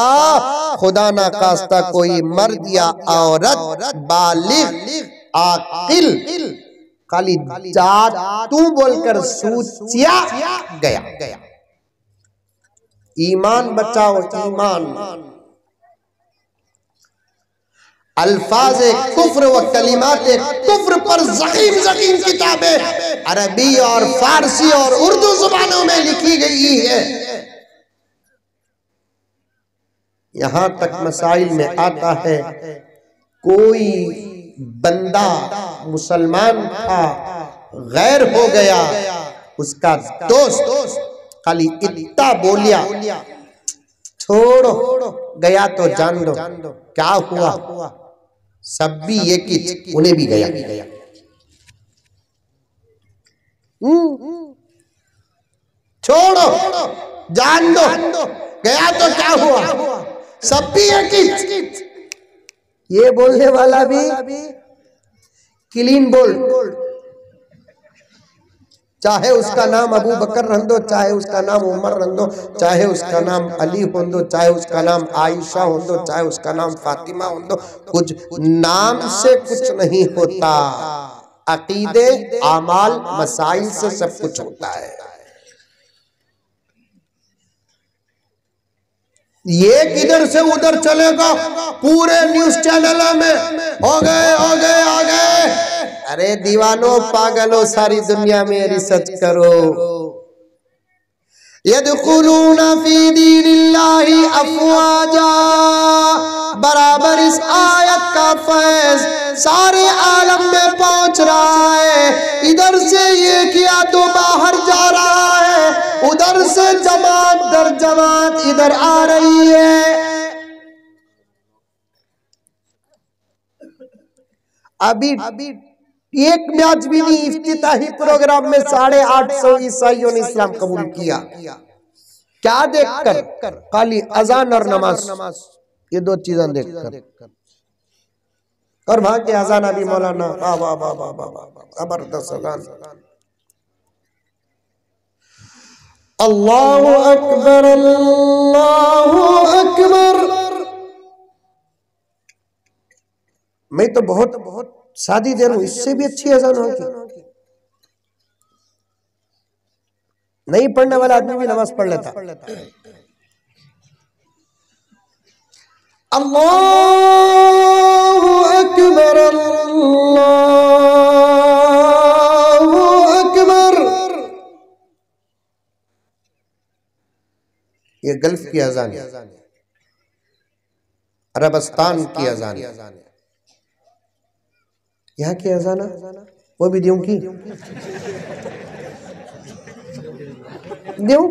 खुदा ना खास्ता कोई मर्द या औरत बालिग आकिल खाली जातू बोलकर सूचिया गया। ईमान बचाओ, ईमान। अल्फाज़े कुफ्र व कलिमाते कुफ्र पर ज़ख़ीम ज़ख़ीम किताबें अरबी और फारसी और उर्दू ज़ुबानों में लिखी गई है। यहां तक मसाइल में आता है, कोई बंदा मुसलमान था, गैर हो गया, उसका दोस्त खाली इतना बोलिया, छोड़ो गया तो जान दो, क्या हुआ, सब भी ये कि उन्हें भी गया। छोड़ो जान दो, गया तो क्या हुआ, सब भी एक ही। ये बोलने वाला भी क्लीन बोल, चाहे उसका नाम अबू बकर रंदो, चाहे उसका नाम उमर रंदो, चाहे उसका नाम अली होंदो, चाहे उसका नाम आयशा होंदो, चाहे उसका नाम फातिमा होंदो, कुछ नाम से कुछ नहीं होता। अकीदे, आमाल, मसाइल से सब कुछ होता है। ये किधर से उधर चलेगा, पूरे न्यूज चैनलों में हो गए आ गए। अरे दीवानों, पागलों, सारी दुनिया में रिसर्च करो। यदखुलूना फी दीनिल्लाहि अफवाजा, बराबर इस आयत का फैज़ सारे आलम में पहुंच रहा है। इधर से ये किया तो बाहर जा रहा है, उधर से जमात दर जमात इधर आ रही है। अभी एक मैच भी नहीं, इफ्तिताही प्रोग्राम में 850 ईसाइयों ने इस्लाम कबूल किया। क्या देखकर? खाली अजान और नमाज, ये दो चीजें देखकर। और वहां के अजान अभी मौलाना वाह वाह वाह वाह वाह वाह जबरदस्त अजान। अल्लाहु अकबर अल्लाहु अकबर। मैं तो बहुत शादी दे रहा हूं, इससे भी अच्छी अजान होगी। नहीं पढ़ने वाला आदमी भी नमाज पढ़ लेता। अल्लाहु अकबर अल्लाहु अकबर। ये गल्फ की अजान है, अरबस्तान की अजान है। यहाँ की अजान वो भी द्यों की द्यों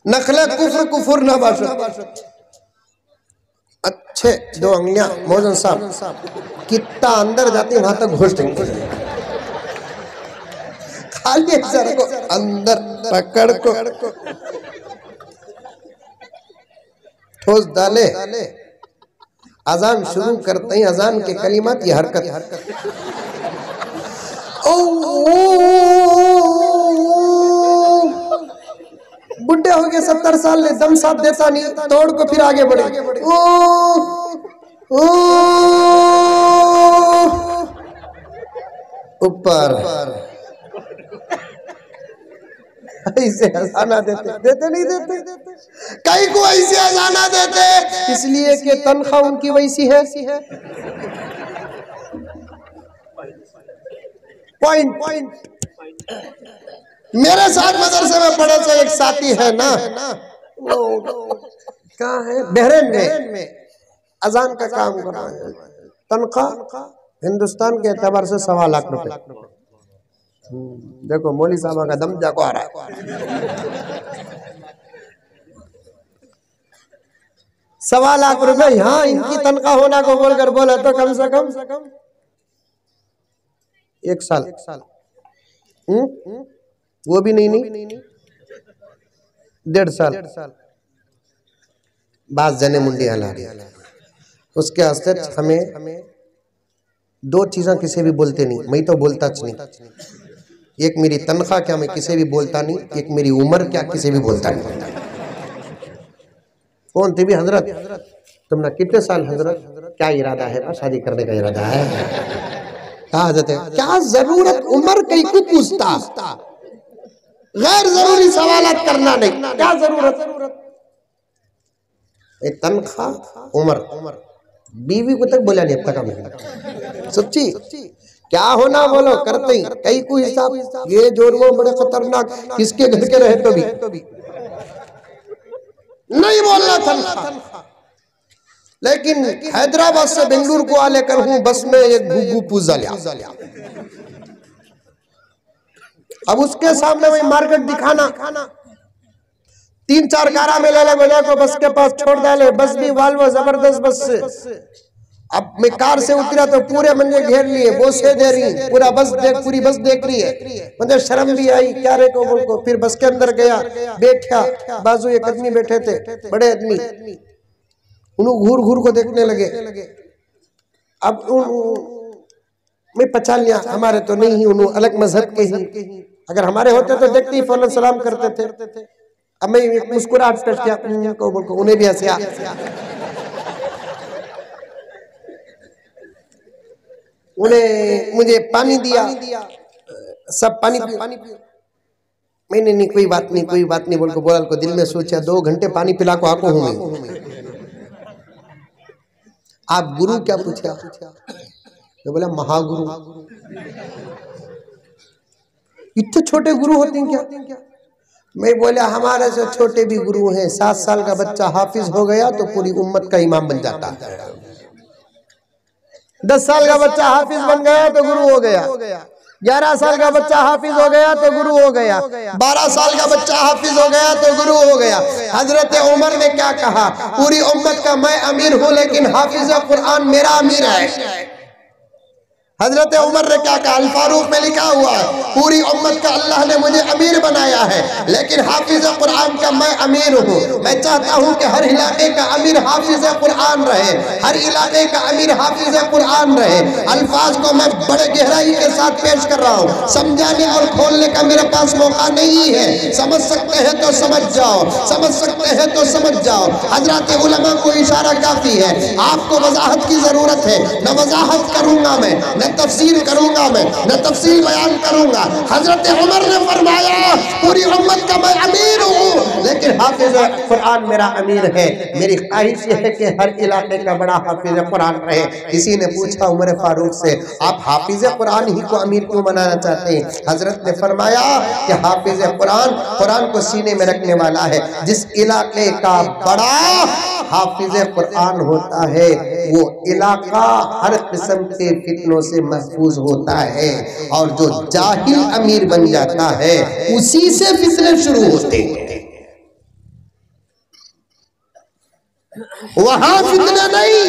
नखले कुफर कुफर ना बाशत। अच्छे दो अंगलियां मौजन साहब कितना अंदर जाती वहां तक घुस खाली सर को अंदर पकड़ को ठोस डाले। अजान शुरू करते ही अजान के कलिमात ये हरकत बुढ़े हो गए 70 साल ने दम साथ देता नहीं, तोड़ को फिर आगे बढ़े। ऊपर ऐसे अजाना देते नहीं देते, कई को ऐसे अजाना देते इसलिए कि तनख्वाह उनकी वैसी है। पॉइंट मेरे साथ मदरसे में पढ़े तो एक साथी है ना, कहाँ है, बहरीन में अजान का काम कर रहा है। तनख्वाह हिंदुस्तान के एतबार से 1.25 लाख रुपए। देखो मौली साहब का दम जाको आ रहा है। 1.25 लाख रुपए यहाँ इनकी तनख्वाह होना को बोलकर बोला तो कम से कम 1 साल वो भी नहीं 1.5 साल बात जने मुंडी हला रही। उसके वास्ते हमें 2 चीज़ें किसी भी बोलते नहीं, मैं तो बोलता नहीं। एक मेरी तनख्वाह क्या मैं किसी भी बोलता नहीं, एक मेरी उम्र क्या किसी भी बोलता नहीं। कौन थी भी हजरत तुमने कितने साल हजरत, क्या इरादा है, शादी करने का इरादा है, कहा जाते हैं क्या जरूरत उम्र कहीं को पूछता, गैर जरूरी सवालात करना नहीं, क्या जरूरत। तनख्वाह उम्र बीवी को तक बोला नहीं अब तक। सच्ची क्या होना बोलो करते ही कई को हिसाब। ये जोड़वो बड़े खतरनाक, किसके घर के रहे तो भी नहीं बोलना तनख्वाह। लेकिन हैदराबाद से बेंगलुरु को आ लेकर हूं बस में एक घुग्गू पूजा लिया। अब उसके सामने वही मार्केट दिखाना, 3-4 कारा में ले बजा को बस के पास छोड़ डाले। बस भी वाल्वो जबरदस्त बस से। अब मैं कार से उतरा तो पूरे मंजे घेर लिए, बोसे दे रही, पूरा बस पूरी बस देख रही है। मुझे शर्म भी आई क्या रे को बोल को। फिर बस के अंदर गया, बैठा, बाजू एक आदमी बैठे थे, बड़े आदमी, उन्होंने घूर घूर को देखने लगे। अब मैं पहचान लिया हमारे तो नहीं ही, उन्होंने अलग मजहब के ही, अगर हमारे होते तो देखते ही फौरन सलाम करते थे। अब मैं मुस्कुराहट पेश किया को बोल को, उन्हें भी हंसिया। उन्हें मुझे पानी दिया, सब पानी पियो। मैंने नहीं कोई बात नहीं बोल को बोला को दिल में सोचा 2 घंटे पानी पिला को आको हूं मैं। आप गुरु क्या पूछा तो बोला महागुरु। इतने छोटे गुरु होते हैं क्या? मैं बोला हमारे से छोटे भी गुरु हैं। 7 साल का बच्चा हाफिज हो गया तो पूरी उम्मत का इमाम बन जाता है। 10 साल का बच्चा हाफिज बन गया तो गुरु हो गया। 11 साल का बच्चा हाफिज हो गया तो गुरु हो गया, 12 साल का बच्चा हाफिज हो गया तो गुरु हो गया। हजरत उमर ने क्या कहा, पूरी उम्मत का मैं अमीर हूं लेकिन हाफिज कुरान मेरा अमीर है। हजरत उमर ने क्या कहा, अल फारूक में लिखा हुआ है, पूरी उम्मत का अल्लाह ने मुझे अमीर बनाया है लेकिन हाफिज कुरान का मैं अमीर हूँ। मैं चाहता हूँ कि हर इलाके का अमीर हाफिज कुरान रहे, हर इलाके का अमीर हाफिज कुरान रहे। अल्फाज को मैं बड़े गहराई के साथ पेश कर रहा हूँ, समझाने और खोलने का मेरे पास मौका नहीं है। समझ सकते हैं तो समझ जाओ, समझ सकते हैं तो समझ जाओ। हजरत उलमा को इशारा काफी है, आपको वजाहत की जरूरत है। न वजाहत करूंगा मैं, न तफसील करूंगा मैं, न तफसील बयान करूंगा। हजरत उमर ने फरमाया पूरी उम्मत का मैं अमीर हूँ लेकिन हाफिज कुरान मेरा अमीर है। मेरी ख्वाहिश यह है कि हर इलाके का बड़ा हाफिज कुरान रहे। किसी ने पूछा उमर फारूक से, आप हाफिज कुरान ही को अमीर क्यों बनाना चाहते हैं? हजरत ने फरमाया कि हाफिज कुरान कुरान को सीने में रखने वाला है। जिस इलाके का बड़ा हाफिज कुरान होता है वो इलाका हर किस्म के फितनों से महफूज होता है, और जो जाहिल अमीर बन जाता है उसी से फितने शुरू होते हैं। वहां फितने नहीं,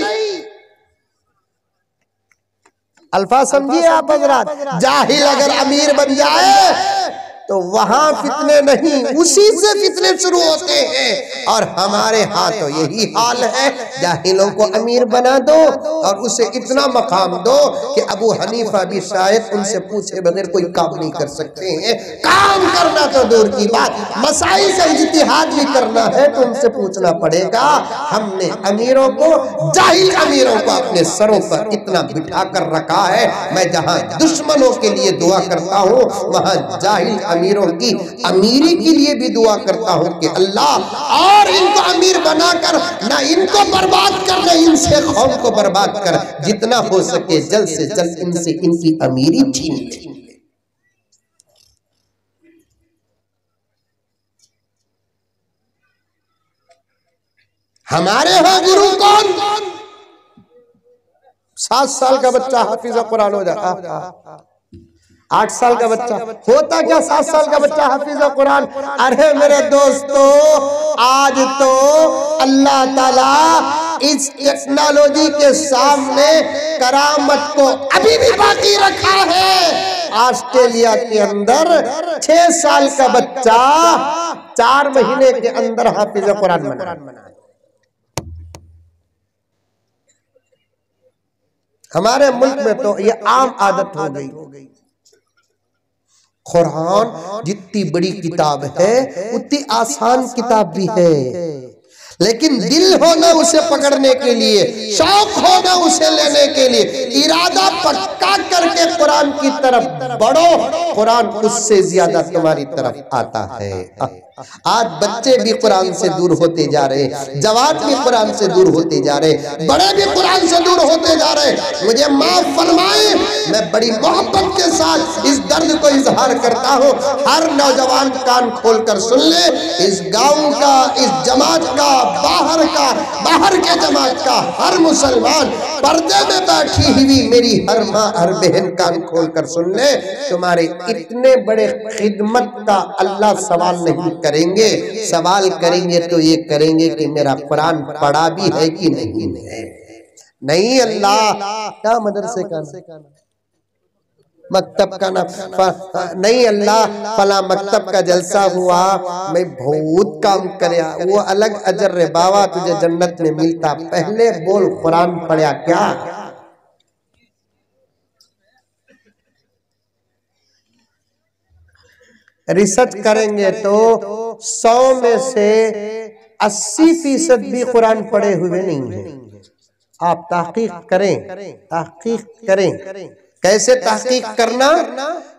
अल्फाज समझिए आप हजरात। जाहिल अगर अमीर बन जाए तो वहां फितने नहीं, उसी से फितने शुरू होते हैं। और हमारे यहाँ तो यही हाल है, जाहिलों को अमीर बना दो और उसे इतना मकाम दो कि अबू हनीफा भी शायद उनसे पूछे बगैर कोई काम नहीं कर सकते हैं। काम करना तो दूर की बात, मसाइल का इज्तिहाद भी करना है तो उनसे पूछना पड़ेगा। हमने अमीरों को, जाहिल अमीरों को अपने सरों पर इतना बिठा कर रखा है। मैं जहाँ दुश्मनों के लिए दुआ करता हूँ वहाँ जाहिल अमीरों की अमीरी के लिए भी दुआ करता हूं कि अल्लाह और इनको अमीर बनाकर ना इनको बर्बाद कर, ना इनसे कौम को बर्बाद कर। जितना हो सके जल्द से जल्द इनसे इनकी अमीरी छीन ले। हमारे यहाँ गुरु कौन? 7 साल का बच्चा हाफिज कुरान हो जाता, 8 साल का बच्चा होता क्या, 7 साल का बच्चा हाफिज कुरान। अरे मेरे दोस्तों, आज तो अल्लाह ताला इस टेक्नोलॉजी के सामने करामत को अभी भी बाकी रखा है। ऑस्ट्रेलिया के अंदर 6 साल का बच्चा 4 महीने के अंदर हाफिज कुरान बना। हमारे मुल्क में तो ये आम आदत हो गई। कुरान जितनी बड़ी किताब है उतनी आसान किताब भी है, लेकिन दिल होना उसे पकड़ने के लिए, शौक होना उसे लेने के लिए, इरादा पक्का करके कुरान की तरफ बढ़ो, कुरान उससे ज्यादा तुम्हारी तरफ आता है। आज बच्चे भी कुरान से दूर होते जा रहे, जवान भी कुरान से दूर होते जा रहे, बड़े भी कुरान से दूर होते जा रहे। मुझे माफ फरमाए, मैं बड़ी मोहब्बत के साथ इस दर्द को इजहार करता हूँ। हर नौजवान कान खोलकर सुन ले, इस गांव का, इस जमात का, बाहर के जमात का हर मुसलमान, पर्दे में बैठी हुई मेरी हर माँ हर बहन कान खोलकर सुन ले, तुम्हारे इतने बड़े खिदमत का अल्लाह सवाल नहीं करेंगे। सवाल करेंगे तो ये करेंगे कि मेरा कुरान पढ़ा भी है कि नहीं है। नहीं अल्लाह, क्या मदरसे का मकतब का नाम नहीं, अल्लाह फला मकतब का जलसा हुआ, मैं बहुत काम करया, वो अलग अजर रे बाबा, तुझे जन्नत में मिलता। पहले बोल कुरान पढ़ा क्या? रिसर्च करेंगे तो 100 में से 80% भी कुरान पढ़े हुए नहीं है। आप तहकीक करें। कैसे तहकीक करना?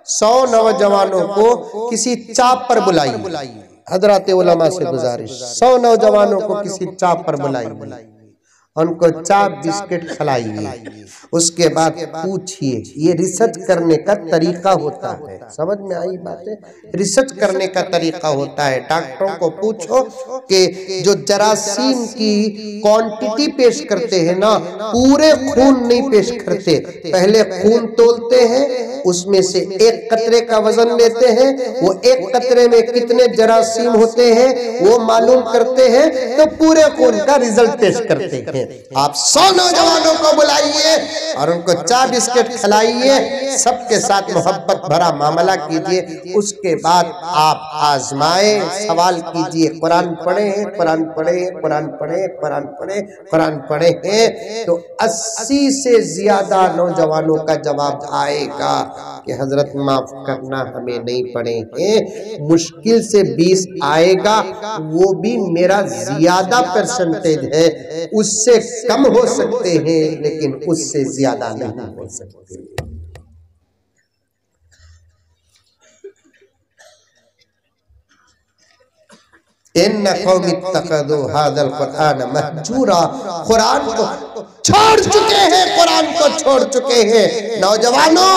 100 नौजवानों को किसी चाप पर बुलाइए। हजरत उलमा से गुजारिश, 100 नौजवानों को किसी चाप पर बुलाइए, उनको चाप बिस्किट खिलाइए, उसके बाद पूछिए। ये रिसर्च करने का तरीका होता है, समझ में आई बातें? रिसर्च करने का तरीका होता है। डॉक्टरों को पूछो कि जो जरासीम की क्वांटिटी पेश करते हैं ना, पूरे खून नहीं पेश करते, पहले खून तोलते हैं, उसमें से एक कतरे का वजन लेते हैं, वो एक कतरे में कितने जरासीम होते हैं वो मालूम करते हैं, तो पूरे खून का रिजल्ट पेश करते हैं। आप 100 नौजवानों को बुलाइए और उनको चाय बिस्किट खिलाइए, सबके साथ मोहब्बत भरा मामला कीजिए, उसके बाद आप आजमाए, सवाल कीजिए, कुरान पढ़े, कुरान पढ़े, कुरान पढ़े, कुरान पढ़े, कुरान पढ़े हैं, तो 80 से ज्यादा नौजवानों का जवाब आएगा कि हजरत माफ करना, हमें नहीं पढ़े हैं। मुश्किल से 20 आएगा, वो भी मेरा ज्यादा परसेंटेज है, उससे कम हो सकते हैं लेकिन उससे ज्यादा नहीं हो सकते। इन्ना कौमी इत्तखज़ू हाज़ल कुरआन महजूरा, कुरान को छोड़ चुके हैं, कुरान को छोड़ चुके हैं। नौजवानों,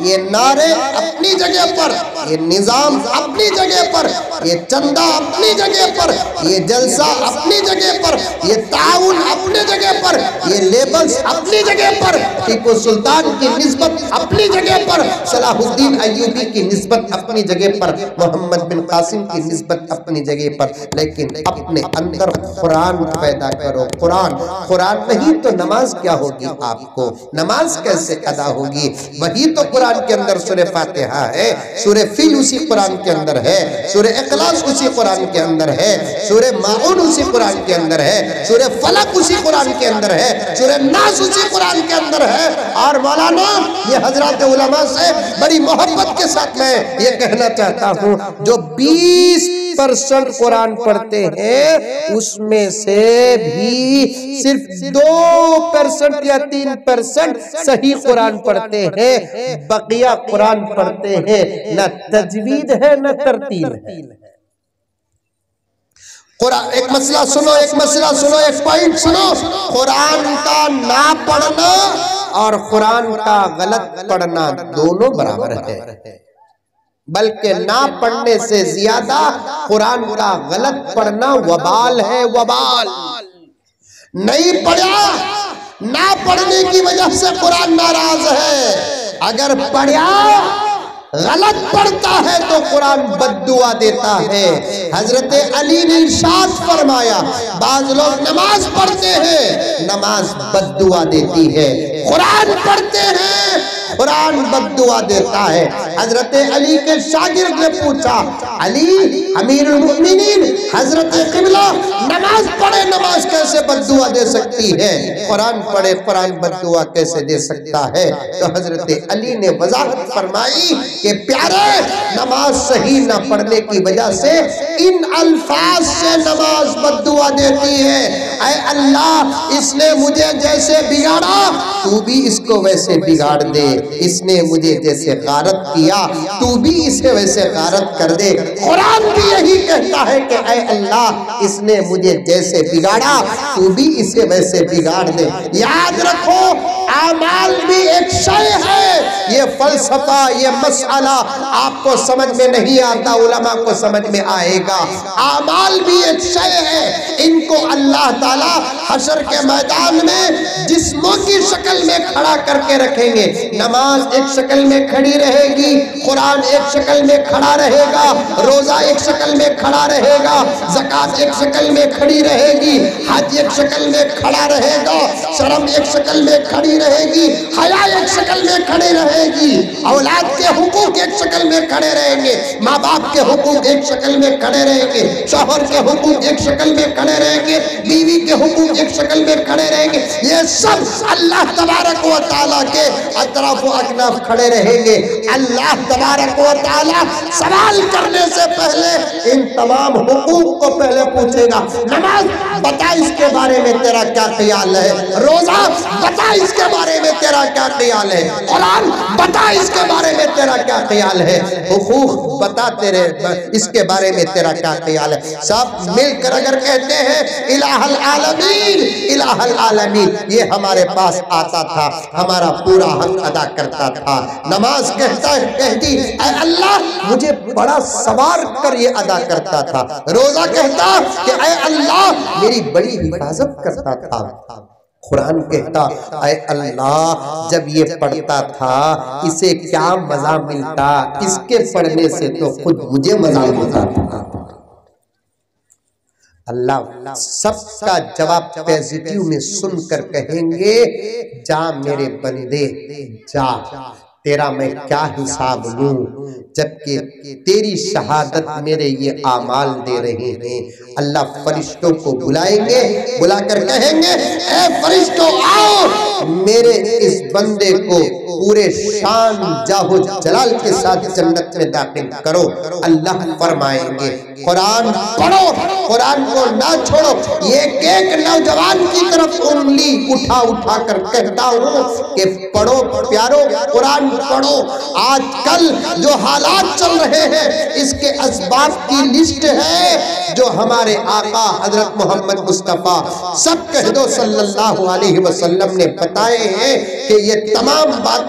ये नारे अपनी जगह पर, ये निजाम अपनी जगह पर, ये चंदा अपनी जगह पर, ये जलसा अपनी जगह पर, ये ताउन अपनी जगह पर, ये लेबल्स अपनी जगह पर, टीपू सुल्तान की निस्बत अपनी जगह पर, सलाहुद्दीन अय्यूबी की निस्बत अपनी जगह पर, मोहम्मद बिन कासिम की निस्बत अपनी जगह पर, लेकिन अपने अंदर कुरान पैदा करो। कुरान, कुरान नहीं तो नमाज क्या होगी? आपको नमाज कैसे अदा होगी? वही तो कुरान के अंदर सूरह फातिहा है, सूरह फिल उसी कुरान के अंदर है, सूरह इखलास उसी कुरान के अंदर है, सूरह माउन उसी कुरान के अंदर है, सूरह फलक उसी कुरान के अंदर है, सूरह नास उसी कुरान के अंदर है। और मौलाना, ये हजरत उलमा से बड़ी मोहब्बत के साथ मैं ये कहना चाहता हूँ, जो 20% कुरान पढ़ते हैं उसमें से भी सिर्फ 2% या 3% सही कुरान पढ़ते हैं, बकिया कुरान पढ़ते हैं न तजवीद है न तरतील है। कुरान, एक मसला सुनो, एक मसला सुनो, एक पॉइंट सुनो, कुरान का ना पढ़ना और कुरान का गलत पढ़ना दोनों बराबर है, बल्कि ना पढ़ने से ज्यादा कुरान का गलत पढ़ना वबाल है, वबाल। नहीं पढ़ा, ना पढ़ने की वजह से कुरान नाराज है, अगर पढ़ा गलत पढ़ता है तो कुरान बद्दुआ देता है। हजरत अली ने इरशाद फरमाया, बाज लोग नमाज पढ़ते हैं, नमाज बद्दुआ देती है, कुरान पढ़ते हैं, कुरान बद्दुआ देता है। हजरत अली के शागिर्द ने पूछा, अली अमीरुल मोमिनीन, हजरत क़िबला, नमाज पढ़े, नमाज कैसे बद्दुआ दे सकती है? कुरान पढ़े, कुरान बद्दुआ कैसे दे सकता है? तो हजरत अली ने वजाहत फरमाई कि प्यारे, नमाज सही न पढ़ने की वजह से इन अल्फाज से नमाज बद्दुआ देती है, ऐ अल्लाह, इसने मुझे जैसे बिगाड़ा तू भी इसको वैसे बिगाड़ दे, इसने मुझे जैसे गारत किया तू भी इसे वैसे गारत कर दे। कुरान भी यही कहता है कि ऐ अल्लाह, इसने मुझे जैसे बिगाड़ा तू भी इसे वैसे बिगाड़ दे। याद रखो, आमाल भी एक शय है। ये फलसफा, ये मसला आपको समझ में नहीं आता, उलमा को समझ में आएगा। आमाल भी एक शय है, इनको अल्लाह ताला हशर के मैदान में जिस्मों की शक्ल में खड़ा करके रखेंगे। नमाज एक शक्ल में खड़ी रहेगी, कुरान एक शक्ल में खड़ा रहेगा, रोजा एक शक्ल में खड़ा रहेगा, ज़कात एक शक्ल में खड़ी रहेगी, हज एक शक्ल में खड़ा रहेगा, शर्म एक शक्ल में खड़ी रहेगी, हया एक शक्ल में खड़ी रहेगी, औलाद के हुकूक एक शक्ल में खड़े रहेंगे, माँ बाप के हुकूक एक शक्ल में खड़े रहेंगे, शौहर के हुकूक एक शक्ल में खड़े रहेंगे, बीवी के हुकूक एक शक्ल में खड़े रहेंगे। ये सब अल्लाह तबारक व तआला के अतराफ व अकनाफ खड़े रहेंगे। अल्लाह तबारक व तआला सवाल करने से पहले इन तमाम हुकूक को पहले पूछेगा। नमाज बता, इसके बारे में तेरा क्या ख्याल है? रोजा बता, इसके बारे में तेरा क्या ख्याल है? कुरान बता, इसके बारे में तेरा क्या ख्याल है? हुकूक बता, तेरे इसके बारे में तेरा क्या ख्याल है? सब मिलकर अगर कहते हैं इलाहल आलमीन, इलाहल आलमीन, ये हमारे पास आता आता था, हमारा पूरा हक अदा करता था। नमाज कहती ऐ अल्लाह मुझे बड़ा सवार कर ये अदा करता था। रोजा कहता कि ऐ अल्लाह मेरी बड़ी हिफाजत करता था। कुरान कहता ऐ अल्लाह जब ये पढ़ता था इसे क्या मजा मिलता, इसके पढ़ने से तो खुद मुझे मजा मिलता था। अल्लाह सबका जवाब पॉजिटिव में सुनकर कहेंगे जा मेरे बंदे जा, तेरा मैं क्या हिसाब लूं, जबकि तेरी शहादत मेरे ये आमाल दे रहे हैं। अल्लाह फरिश्तों को बुलाएंगे, बुलाकर कहेंगे ए फरिश्तों आओ मेरे इस बंदे को पूरे शान जाहो जलाल के साथ जन्नत में दाखिल करो। अल्लाह फरमाएंगे कुरान पढ़ो, कुरान को ना छोड़ो। ये एक नौजवान की तरफ उंगली उठा उठा कर कहता हूँ कि पढ़ो प्यारो, कुरान पढ़ो। आजकल जो हालात चल रहे हैं इसके असबाब की लिस्ट है जो हमारे आका हजरत मोहम्मद मुस्तफा सब कह दो सल्लल्लाहु अलैहि वसल्लम ने बताए हैं कि ये तमाम बातें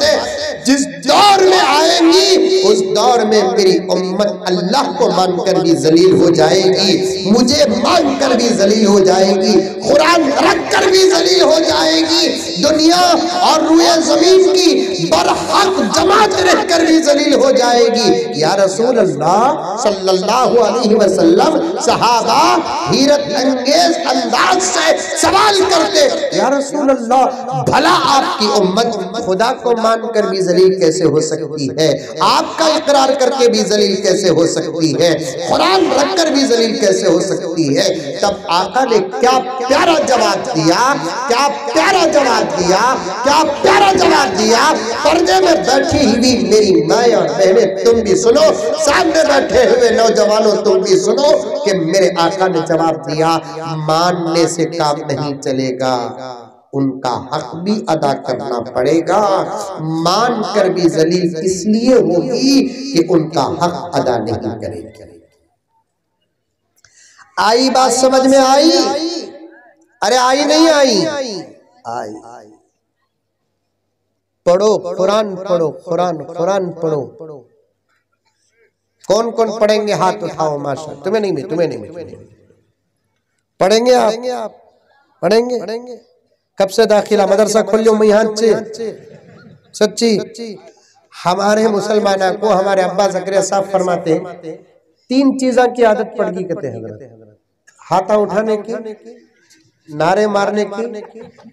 जिस दौर में आएंगी उस दौर में मेरी उम्मत अल्लाह को मानकर भी जलील हो जाएगी, मुझे मानकर भी जलील हो जाएगी, कुरान रखकर भी जलील हो जाएगी, दुनिया और रुए जमीन की बरहक जमात रहकर भी जलील हो जाएगी। या रसूल अल्लाह सल्लल्लाहु अलैहि वसल्लम सहाबा हैरत अंगेज अंदाज से सवाल करते, या रसूल अल्लाह भला आपकी उम्मत खुदा को मानकर भी जलील कैसे हो सकती है, आपका इकरार करके भी जलील कैसे हो सकती है, कुरान रखकर भी जलील कैसे हो सकती है। तब आका ने क्या प्यारा जवाब दिया, क्या प्यारा जवाब दिया, क्या प्यारा जवाब दिया। पर्दे में बैठी हुई मेरी माए और बहने तुम भी सुनो, सामने बैठे हुए नौजवानों तुम भी सुनो कि मेरे आका ने जवाब दिया मानने से काम नहीं चलेगा, उनका हक भी अदा करना पड़ेगा। मान कर भी जलील इसलिए होगी कि उनका हक अदा नहीं करेगी। आई बात समझ में आई? अरे आई नहीं आई? आई। पढ़ो कुरान, पढ़ो कुरान, कुरान पढ़ो। कौन कौन पढ़ेंगे हाथ उठाओ। माशा तुम्हें नहीं, तुम्हें नहीं पढ़ेंगे आप? पढ़ेंगे? कब से दाखिला मदरसा खोल लो यहाँ से सच्ची। हमारे मुसलमाना को हमारे अब्बा ज़करिया साहब फरमाते हैं 3 चीज़ों की आदत पड़ गई कहते हैं, हाथा उठाने की, नारे मारने की,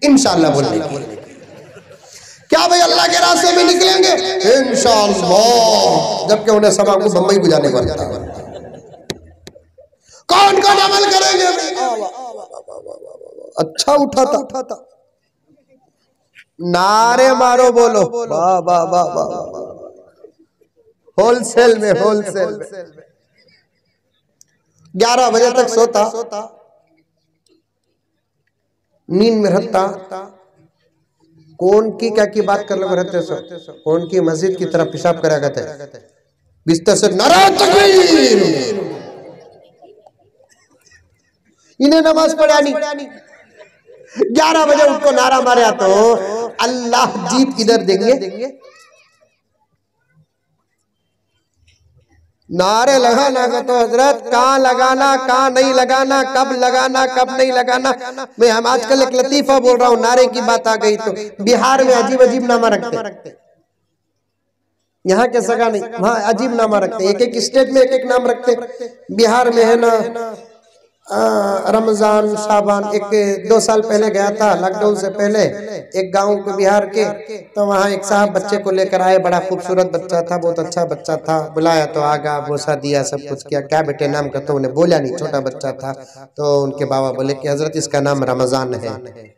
इंशाअल्लाह बोलने की। क्या भाई अल्लाह के रास्ते में निकलेंगे इंशाअल्लाह, जबकि उन्हें सभा को बम्बई गुजारने पड़ता है। कौन कौन अमल करेंगे? अच्छा उठा था। नारे मारो बोलो वाह वाह वाह वाह। होलसेल में 11 बजे तक सोता, नींद में रहता। कौन की क्या की बात कर लो रहते सो, कौन की मस्जिद की तरफ पेशाब करा करते, बिस्तर से नारा तकबीर, इन्हें नमाज पढ़ानी। 11 बजे उनको नारा मारे तो अल्लाह जीत किधर देंगे? नारे लगाना का तो हजरत कहाँ लगाना, कहाँ नहीं लगाना, कब लगाना, कब नहीं लगाना। मैं हम आजकल एक लतीफा बोल रहा हूँ, नारे की बात आ गई तो बिहार में अजीब अजीब नामा रखते, यहाँ के सगा नहीं, वहाँ अजीब नामा रखते। एक स्टेट में एक नाम रखते। बिहार में है ना रमजान शाबान। 2 साल पहले गया था, लॉकडाउन से पहले, एक गांव के बिहार के, तो वहाँ एक साहब बच्चे को लेकर आए, बड़ा खूबसूरत बच्चा था, बहुत अच्छा बच्चा था। बुलाया तो आगा, बोसा दिया, सब कुछ किया। क्या बेटे नाम का? तो उन्हें बोला नहीं, छोटा बच्चा था। तो उनके बाबा बोले कि हजरत इसका नाम रमजान है।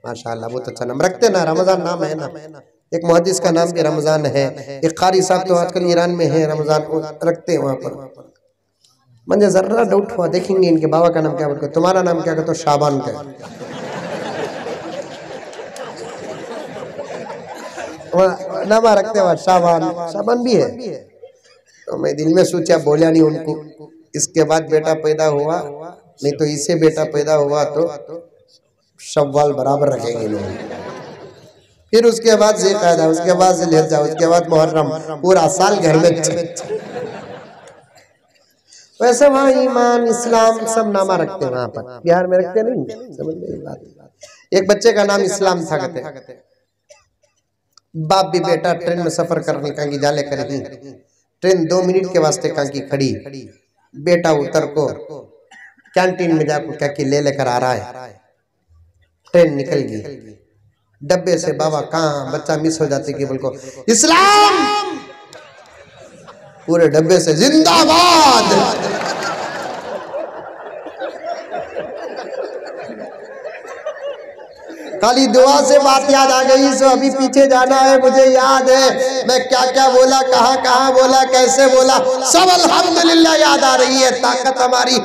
माशाल्लाह बहुत अच्छा नाम रखते ना, रमजान नाम है ना। एक मुहद्दिस का नाम भी रमजान है। एक कारी साहब तो आजकल ईरान में है, रमजान रखते हैं वहाँ पर। मुझे जरा डाउट हुआ, देखेंगे इनके बाबा का नाम क्या बोलते, तुम्हारा नाम क्या कहते? शाबान का। नाम रखते हुआ शाबान भी है। तो मैं दिल में सोचा, बोला नहीं उनको। इसके बाद बेटा पैदा हुआ, नहीं तो इसे बेटा पैदा हुआ तो शव्वाल बराबर रखेंगे लोग। फिर उसके बाद ज़िलक़ादा, उसके बाद ज़िलहिज्जा, उसके बाद मुहर्रम, पूरा साल घर में। वैसे वहाँ ईमान इस्लाम सब नामा रखते हैं, वहाँ पर बिहार में रखते नहीं, समझ में बात। एक बच्चे का नाम इस्लाम था, कहते बाप भी बेटा ट्रेन में सफर करने का जाले करेगी, ट्रेन 2 मिनट के वास्ते कांकी खड़ी, बेटा उतर को कैंटीन में जाकर क्या कि ले लेकर आ रहा है, ट्रेन निकल गई, डब्बे से बाबा कहाँ, बच्चा मिस हो जाते कि बोल को इस्लाम, पूरे डब्बे से जिंदाबाद। खाली दुआ से बात याद आ गई, सो अभी पीछे जाना है, मुझे याद है मैं क्या क्या बोला, कहाँ कहाँ बोला, कैसे बोला, सब अल्हम्दुलिल्लाह याद आ रही है। ताकत हमारी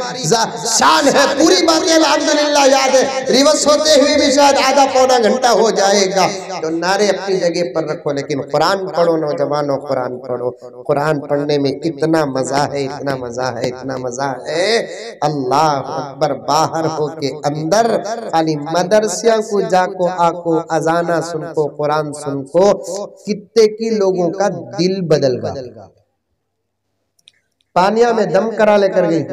शान है, पूरी बातें अल्हम्दुलिल्लाह याद है। रिवर्स होते हुए भी शायद आधा पौना घंटा हो जाएगा। तो नारे अपनी जगह पर रखो, लेकिन कुरान पढ़ो नौजवानों, कुरान पढ़ो। कुरान पढ़ने में इतना मजा है, इतना मजा है, इतना मजा है, अल्लाह अकबर। बाहर हो के अंदर खाली मदरसिया को जाको आको, अजाना सुनको, कुरान सुनको, कितने की लोगों का दिल बदल गया। पानिया में दम करा लेकर गई,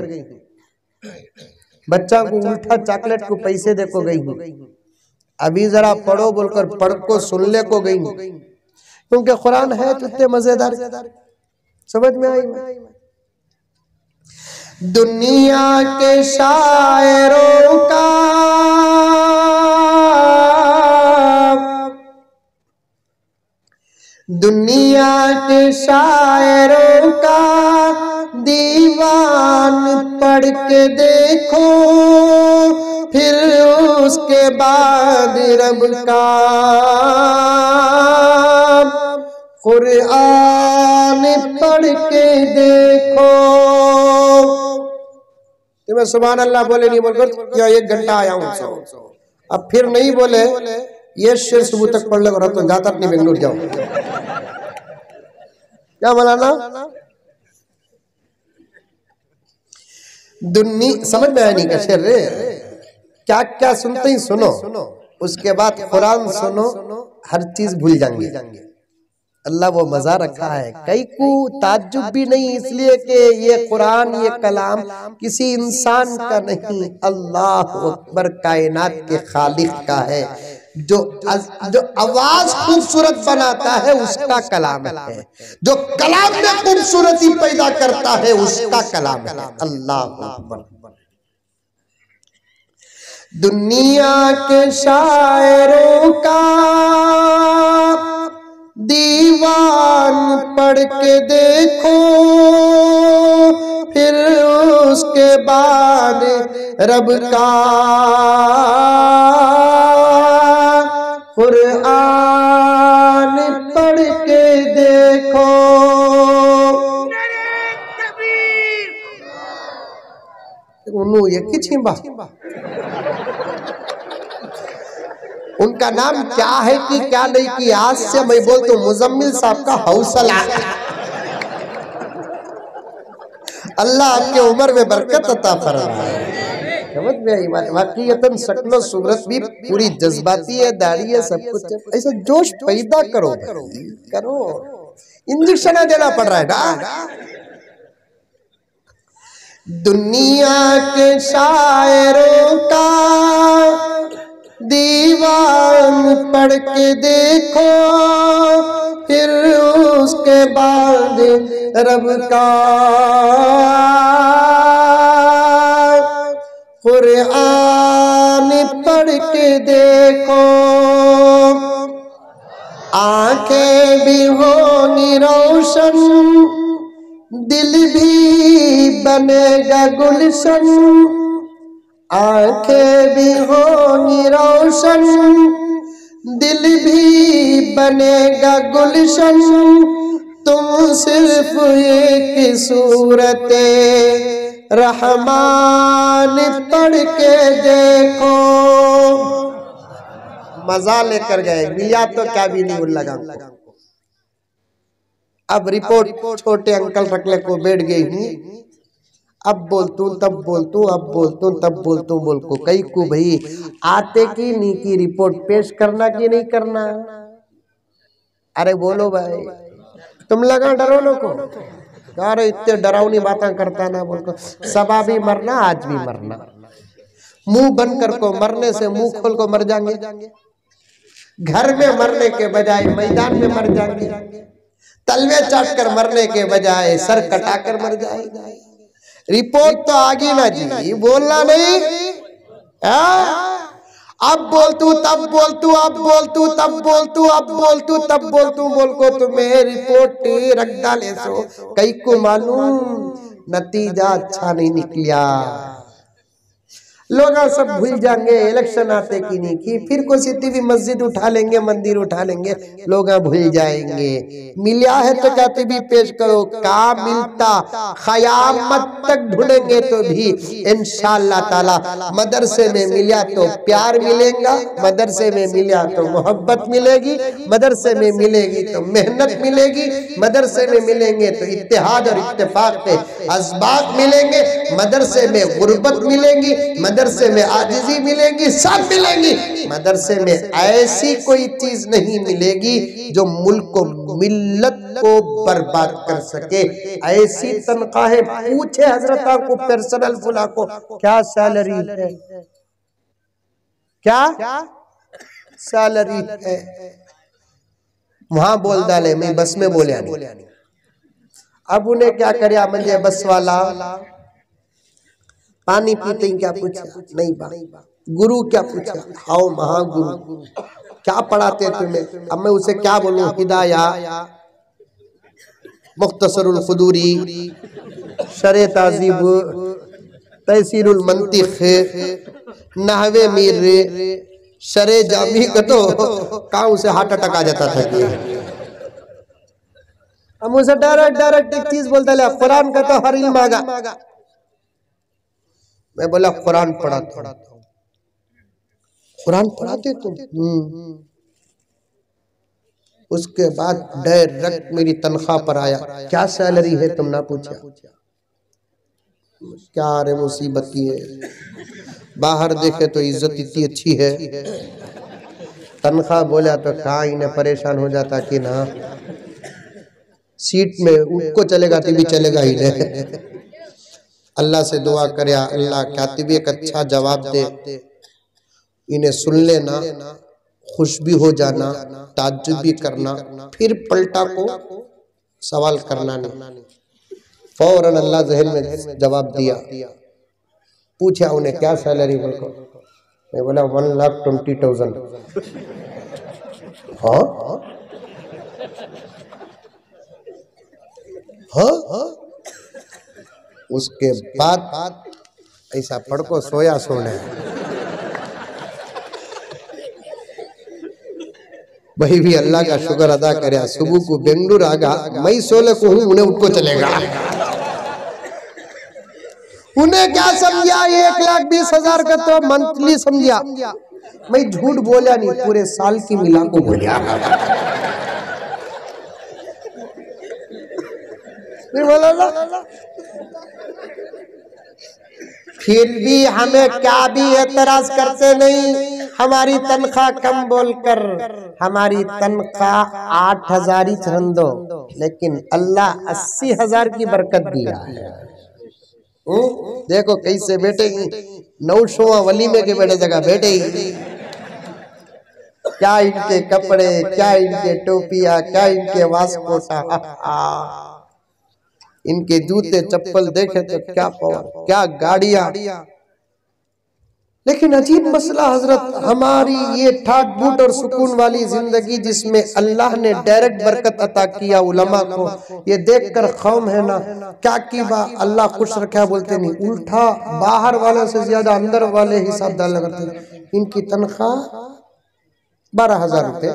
बच्चा को उल्टा चॉकलेट को पैसे दे को गई, अभी जरा पढ़ो बोलकर पढ़ को सुन ले को गई, क्योंकि कुरान है तो इतने मजेदार। समझ में आई? दुनिया के शायरों का दुनिया के शायरों का दीवान पढ़ के देखो, फिर उसके बाद रब का कुरान पढ़ के देखो। तो मैं सुभान अल्लाह बोले नहीं बोलकर या 1 घंटा आया हूँ, अब फिर नहीं बोले ये शेर सुबह तक पढ़ लेगा तो जाता नहीं, बेंगलुरु जाओ। क्या मौलाना? दुनिया समझ में आया नहीं का शेर रे, क्या क्या सुनते ही सुनो, उसके बाद कुरान सुनो, हर चीज भूल जाएंगे। अल्लाह वो मजा रखा है। कई को ताज्जुब भी नहीं, इसलिए कि ये कुरान, ये कलाम किसी इंसान का नहीं, अल्लाह अकबर कायनात के खालिक का है। जो आवाज खूबसूरत बनाता है उसका कलाम है, जो कलाम में खूबसूरती पैदा करता है उसका कलाम है। अल्लाह अकबर। दुनिया के शायरों का दीवान पढ़ के देखो, फिर उसके बाद रब का कुरान पढ़ के देखो। उन्हों ये किछिंबा उनका नाम क्या है कि क्या नहीं कि आज से मैं बोलता हूँ मुजम्मिल साहब का हौसला। अल्लाह आपके उम्र में बरकत अता फरमाए। समझ में आई? वाकईतन शक्ल सूरत भी पूरी जज्बाती है, दाढ़ी है, सब कुछ है। ऐसा जोश पैदा करो करो, इंजेक्शन देना पड़ रहा है ना। दुनिया के शायरों का दीवान पढ़ के देखो, फिर उसके बाद रब का कुरान पढ़ के देखो। आंखें भी होंगी रोशन, दिल भी बनेगा गुलशन। आंखें भी होंगी रोशन, दिल भी बनेगा गुलशन। तुम सिर्फ एक सूरते रहमान पढ़ के देखो। मजा लेकर गए, मिला तो क्या भी नहीं लगा। अब रिपोर्ट छोटे अंकल रखले को बैठ गई हूँ, अब बोलतू तब बोलतू, अब बोलतू तब बोलतू बोल को कई को भाई आते की नहीं की रिपोर्ट पेश करना कि नहीं करना। अरे बोलो भाई, तुम लगा डरो लो को, अरे इतने डरावनी बातें करता ना बोल, सबा भी मरना आज भी मरना, मुंह बंद कर को मरने से मुंह खोल को मर जाएंगे, घर में मरने के बजाय मैदान में मर जाएंगे, तलवे चाट कर मरने के बजाय सर कटा कर मर जाएंगे। रिपोर्ट तो आ गई ना जी, बोलना नहीं, अब बोल तू तब बोल तू, अब बोल तू तब बोल तू, अब बोल तू तब बोल तू, बोल को तुम्हें रिपोर्ट रख डाले सो कई को मालूम नतीजा अच्छा नहीं निकला। लोग सब भूल जाएंगे इलेक्शन आते की नहीं की, फिर कोई भी मस्जिद उठा लेंगे, मंदिर उठा लेंगे, लोग भूल जाएंगे। मिला है तो कहते भी पेश करो, का मिलता क़यामत तक ढूंढेंगे तो भी इंशाअल्लाह ताला। मदरसे में मिला तो प्यार मिलेगा, मदरसे में मिला तो मोहब्बत मिलेगी, मदरसे में मिलेगी तो मेहनत मिलेगी, मदरसे में मिलेंगे तो इत्तेहाद और इत्तेफाक पे असबाब मिलेंगे, मदरसे में गुर्बत मिलेगी, मदरसे में आजिजी मिलेगी, सब मिलेंगी। मदरसे में ऐसी कोई चीज नहीं मिलेगी जो मुल्क को मिल्लत को बर्बाद कर सके। ऐसी तनख्वाहें पूछे हजरत को पर्सनल फुला को क्या सैलरी है, क्या सैलरी है, वहां बोल डाले मैं बस में बोलिया नहीं। अब उन्हें क्या करे, मुझे बस वाला पानी पीते ही क्या पूछा, नहीं बा गुरु क्या पूछा, आओ महागुरु क्या पढ़ाते तुम्हें। अब मैं उसे क्या बोलूं, हिदाया, मुख्तसरुल खुदूरी, शरे ताजीब, तहसीरुल मंतिक, नहवे मीर, शरे जामी का तो कहाँ उसे हार्ट अटैक आ जाता था। हम उसे डायरेक्ट एक चीज बोलते ले, कुरान का तो हर इल्म आगा। मैं बोला कुरान पढ़ाता हूँ, कुरान पढ़ाते तुम? उसके बाद डायरेक्ट मेरी तनख्वाह पर आया, क्या सैलरी है तुम ना पूछा, क्या रे मुसीबत की है, बाहर देखे तो इज्जत इतनी अच्छी है, तनख्वाह बोला तो कहाँ इन्हें परेशान हो जाता कि ना सीट में उनको चलेगा तो भी चलेगा ही नहीं। अल्लाह से दुआ करे, अल्लाह कातिब एक अच्छा जवाब दे, इन्हें सुन लेना, खुश भी हो जाना, ताज्जुब भी करना, फिर पलटा को सवाल करना नहीं। फौरन अल्लाह ज़हन में जवाब दिया। पूछा उन्हें क्या सैलरी, बोलो मैं बोला 1,20,000। हाँ, उसके बाद ऐसा पढ़को सोया सोने वही भी अल्लाह का शुक्र अदा करे। सुबह को बेंगलुरु आगा, मैं 16 को हूँ, उन्हें उनको चलेगा। उन्हें क्या समझा, 1,20,000 का तो मंथली समझा। मैं झूठ बोला नहीं, पूरे साल की मिला को बोला। फिर भी हमें क्या भी एतराज करते नहीं, हमारी तनख्वाह कम बोलकर। हमारी तनख्वाह 8,000 ही चढ़ दो, लेकिन अल्लाह 80,000 की बरकत दिया है। देखो कैसे बैठेगी, 900वां वलीमे के बैठे जगह बैठेगी। क्या इनके कपड़े, क्या इनके टोपिया, क्या इनके वास्कोटा, इनके जूते चप्पल देखे तो क्या पावर, क्या गाड़ियां। लेकिन अजीब मसला हजरत, हमारी ये ठाट बूट और सुकून वाली जिंदगी जिसमें अल्लाह ने डायरेक्ट बरकत अता किया उलमा को, ये देखकर खौम है ना क्या की बा अल्लाह खुश रखा बोलते नहीं, उल्टा बाहर वालों से ज्यादा अंदर वाले हिसाब डाल करते। इनकी तनख्वाह 12,000 रुपए,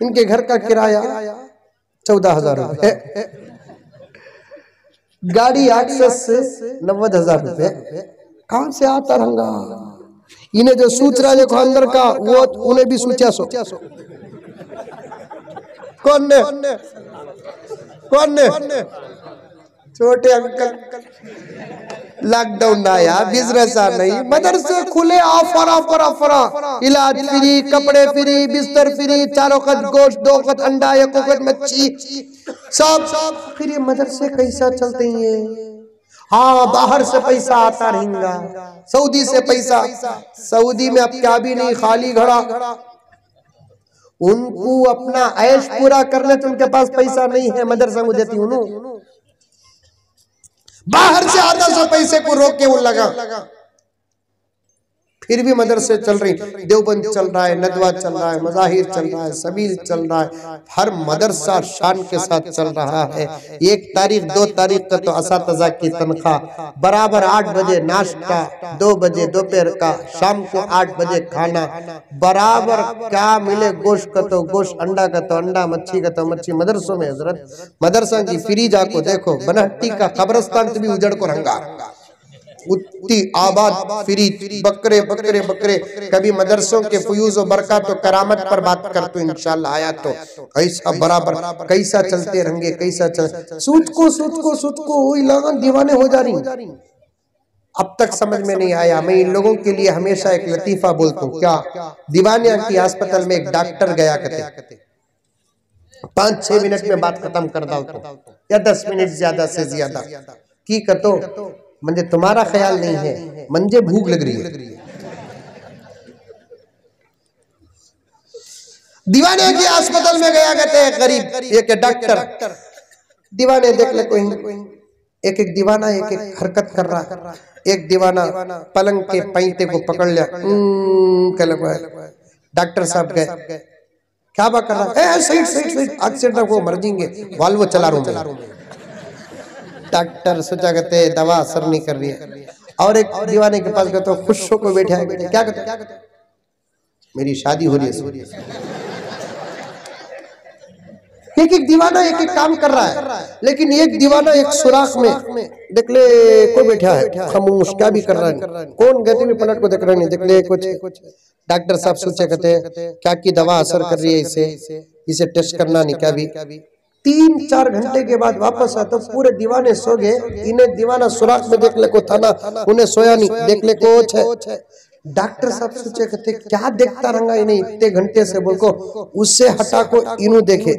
इनके घर का किराया 14,000 रुपए, गाड़ी एक्सेस 90,000 रुपए, कहां से आता रहूंगा। इन्हें जो सूच रहा देखो अंदर का, वो उन्हें भी सूचा सो कौन ने छोटे अंकल लॉकडाउन ना आया, बिजनेस आ नहीं, मदरसे खुले, ऑफर ऑफर ऑफर, इलाज फ्री, कपड़े फ्री, बिस्तर फ्री, 4 वक्त गोश्त, 2 वक्त अंडा, 1 वक्त मच्छी, सब फिर ये मदरसे कैसा चलते हैं? हाँ, बाहर से पैसा आता रहेगा, सऊदी से पैसा, सऊदी में अब क्या भी नहीं, खाली घड़ा। उनको अपना ऐश पूरा करने तो उनके पास पैसा नहीं है, मदरसा में देती हूँ, बाहर से आता सो पैसे को रोक के वो लगा, फिर भी मदरसे चल रही, देवबंद चल रहा है, नदवा चल रहा है, मजाहिर चल रहा है, सबील चल रहा है, हर मदरसा शान के साथ चल रहा है। 1 तारीख 2 तारीख का तो असातिज़ा की तनख्वाह बराबर 8 बजे नाश्ता, 2 बजे दोपहर का, शाम को 8 बजे खाना, बराबर क्या मिले, गोश्त का तो गोश्त, अंडा का तो अंडा, मच्छी का तो मच्छी। मदरसों में हजरत मदरसा की फ्री जाको देखो, बनहट्टी का कब्रस्तान भी उजड़ को रंगा, उतनी आबाद फ्री, बकरे बकरे बकरे। कभी मदरसों के फयूज और बरकत तो करामत पर बात कर तो इंशाल्लाह आया तो ऐसा बराबर कैसा चलते रहेंगे, कैसा चल, सूद को वही लगन दीवाने हो जा रही। अब तक समझ में नहीं आया। मैं इन लोगों के लिए हमेशा एक लतीफा बोलता हूँ, क्या दीवानिया की अस्पताल में एक डॉक्टर गया करते, 5-6 मिनट में बात खत्म कर दो या 10 मिनट ज्यादा से ज्यादा की कतो, मंजे तुम्हारा ख्याल नहीं है, मंजे भूख लग रही है। दीवाने की अस्पताल में गया कहते हैं गरीब एक डॉक्टर, दीवाने देख ले कोई एक एक दीवाना एक एक हरकत कर रहा, एक दीवाना पलंग के पैंते को पकड़ लिया, डॉक्टर साहब गए, क्या बात कर रहा है, सही एक्सीडेंट को मर जाएंगे, वाल्वो चला रहा हूं। डॉक्टर सोचा कहते दवा असर नहीं कर रही है, और एक दीवाने के पास गए तो खुश होकर बैठा है, क्या कहते मेरी शादी हो रही है। एक दीवाना एक एक काम कर रहा है, लेकिन एक दीवाना एक सुराख में देख ले कोई बैठा है खामोश, क्या भी कर रहा है, कौन गति में पलट को देख रहा नहीं, देख ले कुछ। डॉक्टर साहब सोचे कहते क्या की दवा असर कर रही है, इसे टेस्ट करना नहीं, क्या भी 3-4 घंटे के बाद वापस आया तो पूरे दीवाने सो गए, इन्हें दीवाना सुराख में देख ले को था ना, उन्हें सोया नहीं, देख ले कोच है। डॉक्टर साहब सोचे कहते क्या देखता रंगा इन्हें इतने घंटे से, बोल को उससे हटा को इन्हों देखे,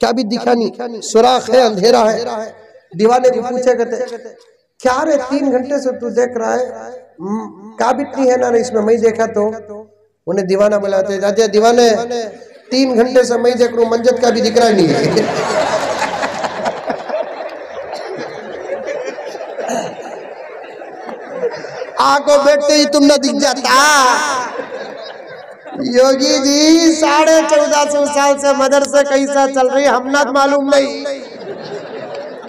क्या भी दिखा नहीं, सुराख है, अंधेरा है। दीवाने को पूछे कहते क्या रे 3 घंटे से तू देख रहा है, क्या बितनी है ना इसमें, मैं देखा तो। उन्हें दीवाना बुलाते जाते, दीवाने 3 घंटे से मैं देख रहा हूं, मंजत का भी दिख रहा नहीं है। आंखों बैठते ही तुम न दिख जाता। योगी जी 1450 साल से मदरसे कैसा चल रही हम ना मालूम नहीं,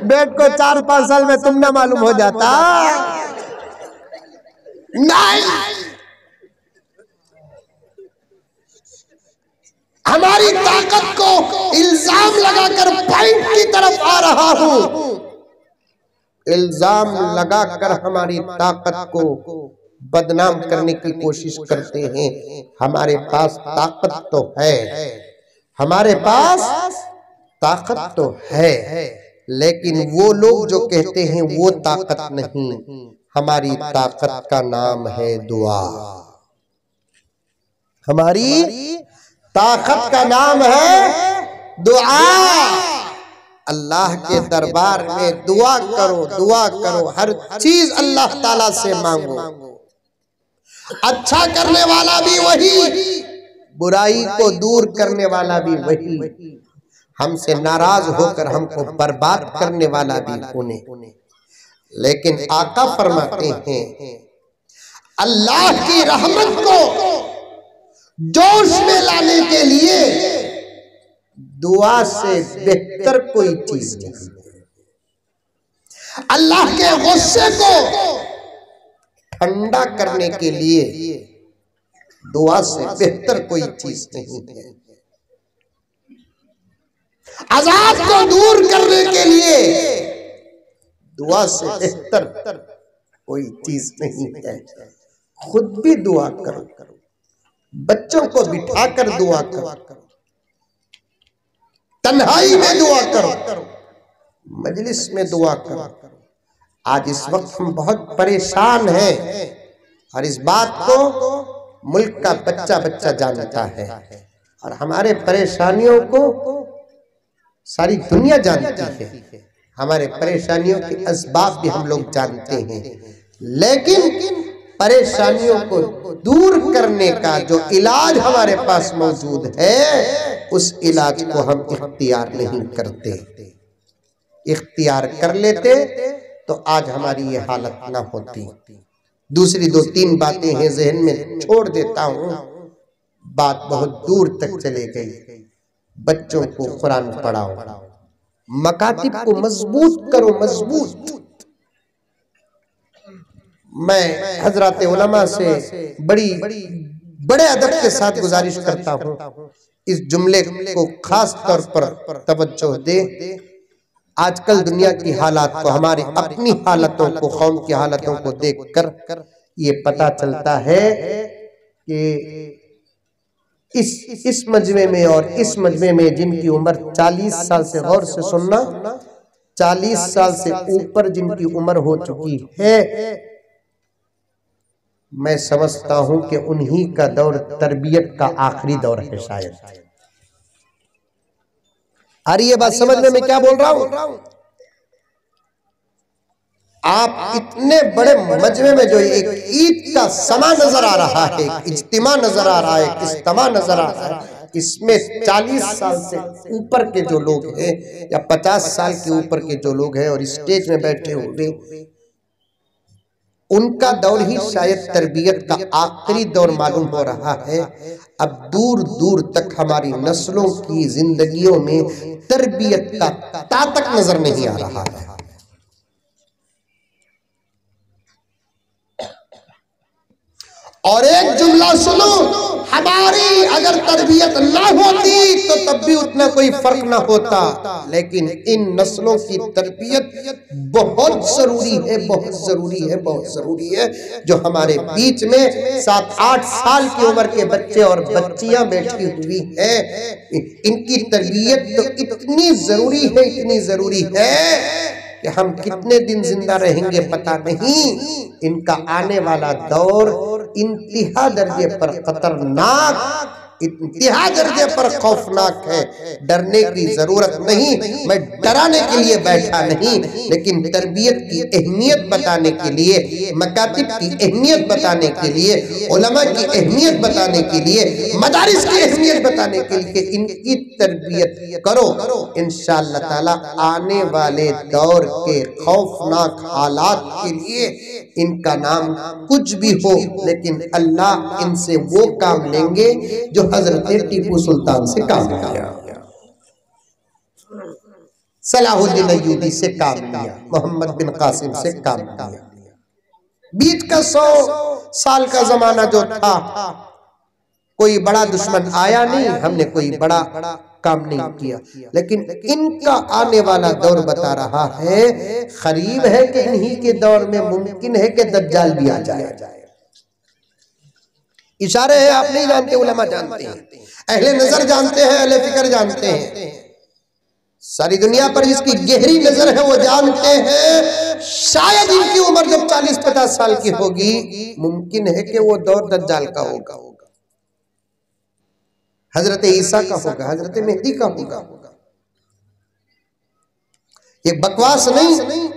बेट को 4-5 साल में तुम ना मालूम हो जाता। नहीं, हमारी ताकत को इल्जाम लगाकर पॉइंट की तरफ आ रहा हूं, इल्जाम लगाकर हमारी ताकत को बदनाम करने की कोशिश करते हैं। हमारे पास ताकत तो है, हमारे पास ताकत तो है, लेकिन वो लोग जो कहते हैं वो ताकत नहीं, हमारी ताकत का नाम है दुआ। हमारी ताकत का नाम है दुआ। अल्लाह के दरबार में दुआ करो, दुआ करो, हर चीज अल्लाह ताला से मांगो। अच्छा करने वाला भी वही, बुराई को दूर करने वाला भी वही, हमसे नाराज होकर हमको बर्बाद करने वाला भी उन्हें। लेकिन आका फरमाते हैं अल्लाह की रहमत को जोश में लाने के लिए दुआ से बेहतर कोई चीज नहीं। अल्लाह के गुस्से को ठंडा करने के लिए दुआ से बेहतर कोई चीज नहीं है। अजाब को दूर करने के लिए दुआ से बेहतर कोई चीज नहीं है। खुद भी दुआ करो, बच्चों को बिठाकर दुआ करो, तन्हाई में दुआ करो, मजलिस में दुआ करो। आज इस वक्त हम बहुत परेशान हैं और इस बात को मुल्क का बच्चा बच्चा जानता है और हमारे परेशानियों को सारी दुनिया जानती है। हमारे परेशानियों के असबाब भी हम लोग जानते हैं, लेकिन परेशानियों को दूर करने का जो इलाज हमारे पास मौजूद है उस इलाज को हम इख्तियार नहीं करते। इख्तियार कर लेते तो आज हमारी ये हालत ना होती। दूसरी 2-3 बातें हैं ज़हन में छोड़ देता हूँ, बात बहुत दूर तक चले गई। बच्चों को कुरान पढ़ाओ, मकातिब को मजबूत करो, मजबूत। मैं हजरत उलमा से बड़े अदब के साथ गुजारिश करता हूँ, इस जुमले को खास तौर पर तवज्जो दे। आजकल दुनिया की हालात को, हमारी अपनी हालतों को, कौम की हालतों को देखकर ये पता चलता है कि इस मजमे में और इस मजमे में जिनकी उम्र 40 साल से, गौर से सुनना, 40 साल से ऊपर जिनकी उम्र हो चुकी है, मैं समझता हूं कि उन्हीं का दौर तरबियत का आखिरी दौर है शायद। अरे ये बात समझ में मैं क्या बोल रहा हूं? आप इतने बड़े मजमे में जो एक ईद का समा नजर आ रहा है, इज्तिमा नजर आ रहा है, इज्तिमा नजर आ रहा है, इसमें 40 साल से ऊपर के जो लोग हैं या 50 साल के ऊपर के जो लोग हैं और स्टेज में बैठे होंगे, उनका दौर ही शायद तरबियत का आखिरी दौर मालूम हो रहा है। अब दूर दूर तक हमारी नस्लों की जिंदगियों में तरबियत का तातक नजर नहीं आ रहा है। और एक जुमला सुनो, हमारी अगर तरबियत ना होती तो तब भी उतना कोई फर्क ना होता, लेकिन इन नस्लों की तरबियत बहुत जरूरी है, बहुत जरूरी है, बहुत जरूरी है। जो हमारे बीच में 7-8 साल की उम्र के बच्चे और बच्चियां बैठी हुई हैं, इनकी तरबियत तो इतनी जरूरी है, इतनी जरूरी है कि हम कितने दिन जिंदा रहेंगे पता नहीं। इनका आने वाला दौर इंतहा दर्जे पर खतरनाक, इंतहा दर्जे पर खौफनाक है। डरने की जरूरत नहीं, मैं डराने के लिए बैठा नहीं, लेकिन तरबियत की अहमियत बताने के लिए, मकातिब की अहमियत बताने के लिए, उलमा की अहमियत बताने के लिए, मदारिस की अहमियत बताने के लिए इनकी तरबियत करो। इंशाअल्लाह ताला आने वाले दौर के खौफनाक हालात के लिए इनका नाम कुछ भी हो, लेकिन अल्लाह इनसे वो काम लेंगे जो हजरत टीपू सुल्तान से काम लिया, सलाहुद्दीन अय्यूबी से काम लिया, मोहम्मद बिन कासिम से काम लिया। बीच का 100 साल का जमाना जो था, कोई बड़ा दुश्मन आया नहीं, हमने कोई बड़ा काम नहीं किया, लेकिन इनका आने वाला दौर बता रहा है, करीब है कि इन्हीं के दौर में मुमकिन है कि दज्जाल भी आ जाए। इशारे हैं, आप नहीं जानते, उलमा जानते हैं, अहले नजर जानते हैं, अहले फिक्र जानते हैं, सारी दुनिया पर जिसकी गहरी नजर है वो जानते हैं। शायद इनकी उम्र जब 40-50 साल की होगी, मुमकिन है कि वो दौर दज्जाल का होगा, हजरत ईसा का होगा, हजरत मेहदी का होगा। ये बकवास नहीं,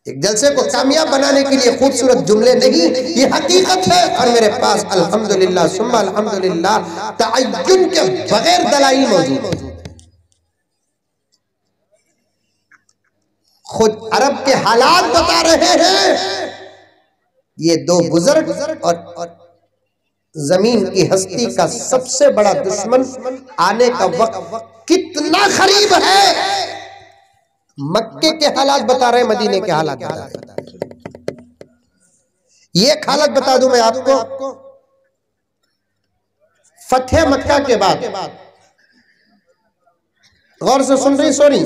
एक जलसे को कामयाब बनाने के लिए खूबसूरत जुमले नहीं, ये हकीकत है। और मेरे पास अल्हम्दुलिल्लाह सुम्मा अल्हम्दुलिल्लाह तअय्युन के बगैर दलाइल मौजूद है। खुद अरब के हालात बता रहे हैं। ये 2 बुजुर्ग और जमीन की हस्ती का सबसे बड़ा दुश्मन आने का वक्त कितना करीब है। मक्के के हालात बता रहे, मदीने के हालात बता रहे। ये एक हालत बता दूं मैं आपको, फतेह मक्का के बाद, गौर से सुन रही, सॉरी,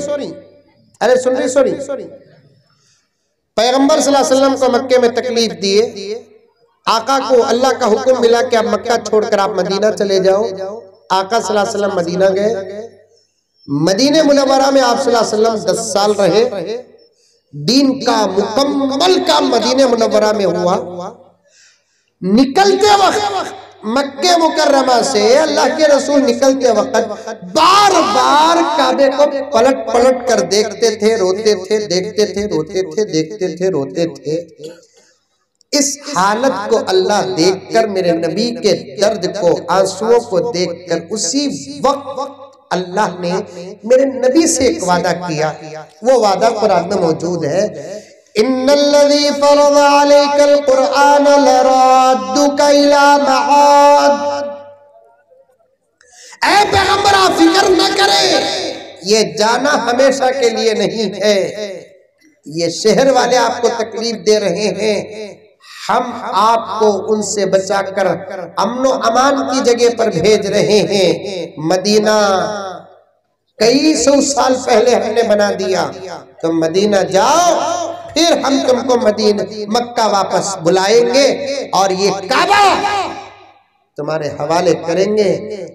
अरे सुन रही, सॉरी, पैगंबर सल्लल्लाहु अलैहि वसल्लम को मक्के में तकलीफ दिए, आका को अल्लाह का हुक्म मिला कि आप मक्का छोड़कर आप मदीना चले जाओ। आका सल्लल्लाहु अलैहि वसल्लम मदीना गए, मदीने मुनव्वरा में आप सल्लल्लाहु अलैहि वसल्लम 10 साल रहे। दीन का मुकम्मल काम मदीने मुनव्वरा में हुआ। निकलते वक्त मक्के मुकर्रमा से अल्लाह के रसूल निकलते वक्त बार बार काबे को पलट पलट कर देखते थे, रोते थे, देखते थे, रोते थे, देखते थे, रोते थे। इस हालत को अल्लाह देखकर, मेरे नबी के दर्द को, आंसुओं को देखकर, उसी वक्त अल्लाह ने मेरे नबी से एक वादा किया। वो वादा कुरान में मौजूद है, इन्नल्लज़ी फ़रज़ अलैकल कुरआन लराद्दुका इला मआद। ऐ पैगंबर, आप फिक्र न करें, ये जाना हमेशा के लिए नहीं है। ये शहर वाले आपको तकलीफ दे रहे हैं, हम आपको उनसे बचाकर अमनो अमान की जगह पर भेज रहे हैं। मदीना कई सौ साल पहले हमने बना दिया, तुम मदीना जाओ, फिर हम तुमको मक्का वापस बुलाएंगे और ये काबा तुम्हारे हवाले करेंगे,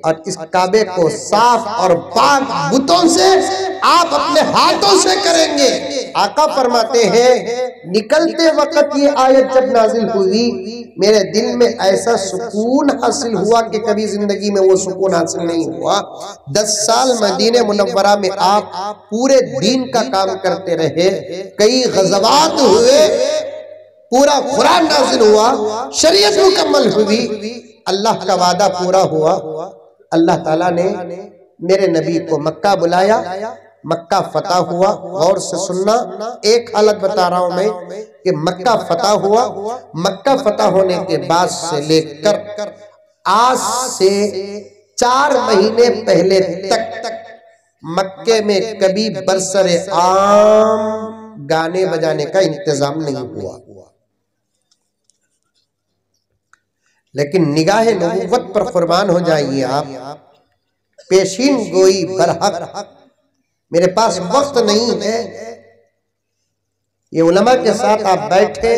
और इस काबे को साफ और पाक बुतों से आप अपने हाथों से करेंगे। आका फरमाते हैं, निकलते वक्त ये आयत जब नाजिल हुई, मेरे दिल में ऐसा सुकून हासिल हुआ कि कभी जिंदगी में वो सुकून हासिल नहीं हुआ। 10 साल मदीने मुनव्वरा में आप पूरे दीन का काम करते रहे, कई गज़वात हुए, पूरा कुरान नाजिल हुआ, शरीयत मुकम्मल हुई, अल्लाह का वादा पूरा हुआ। अल्लाह ताला ने मेरे नबी को मक्का बुलाया, मक्का फतह हुआ। गौर से सुनना, एक हालत बता रहा हूं मैं कि मक्का फतह हुआ। मक्का फतह होने के बाद से लेकर आज से 4 महीने पहले तक मक्के में कभी बरसरे आम गाने बजाने का इंतजाम नहीं हुआ। लेकिन निगाहे नबूवत पर कुर्बान हो जाइए आप, पेशीन गोई बरहक। मेरे पास वक्त नहीं है, ये उलमा के साथ आप बैठे,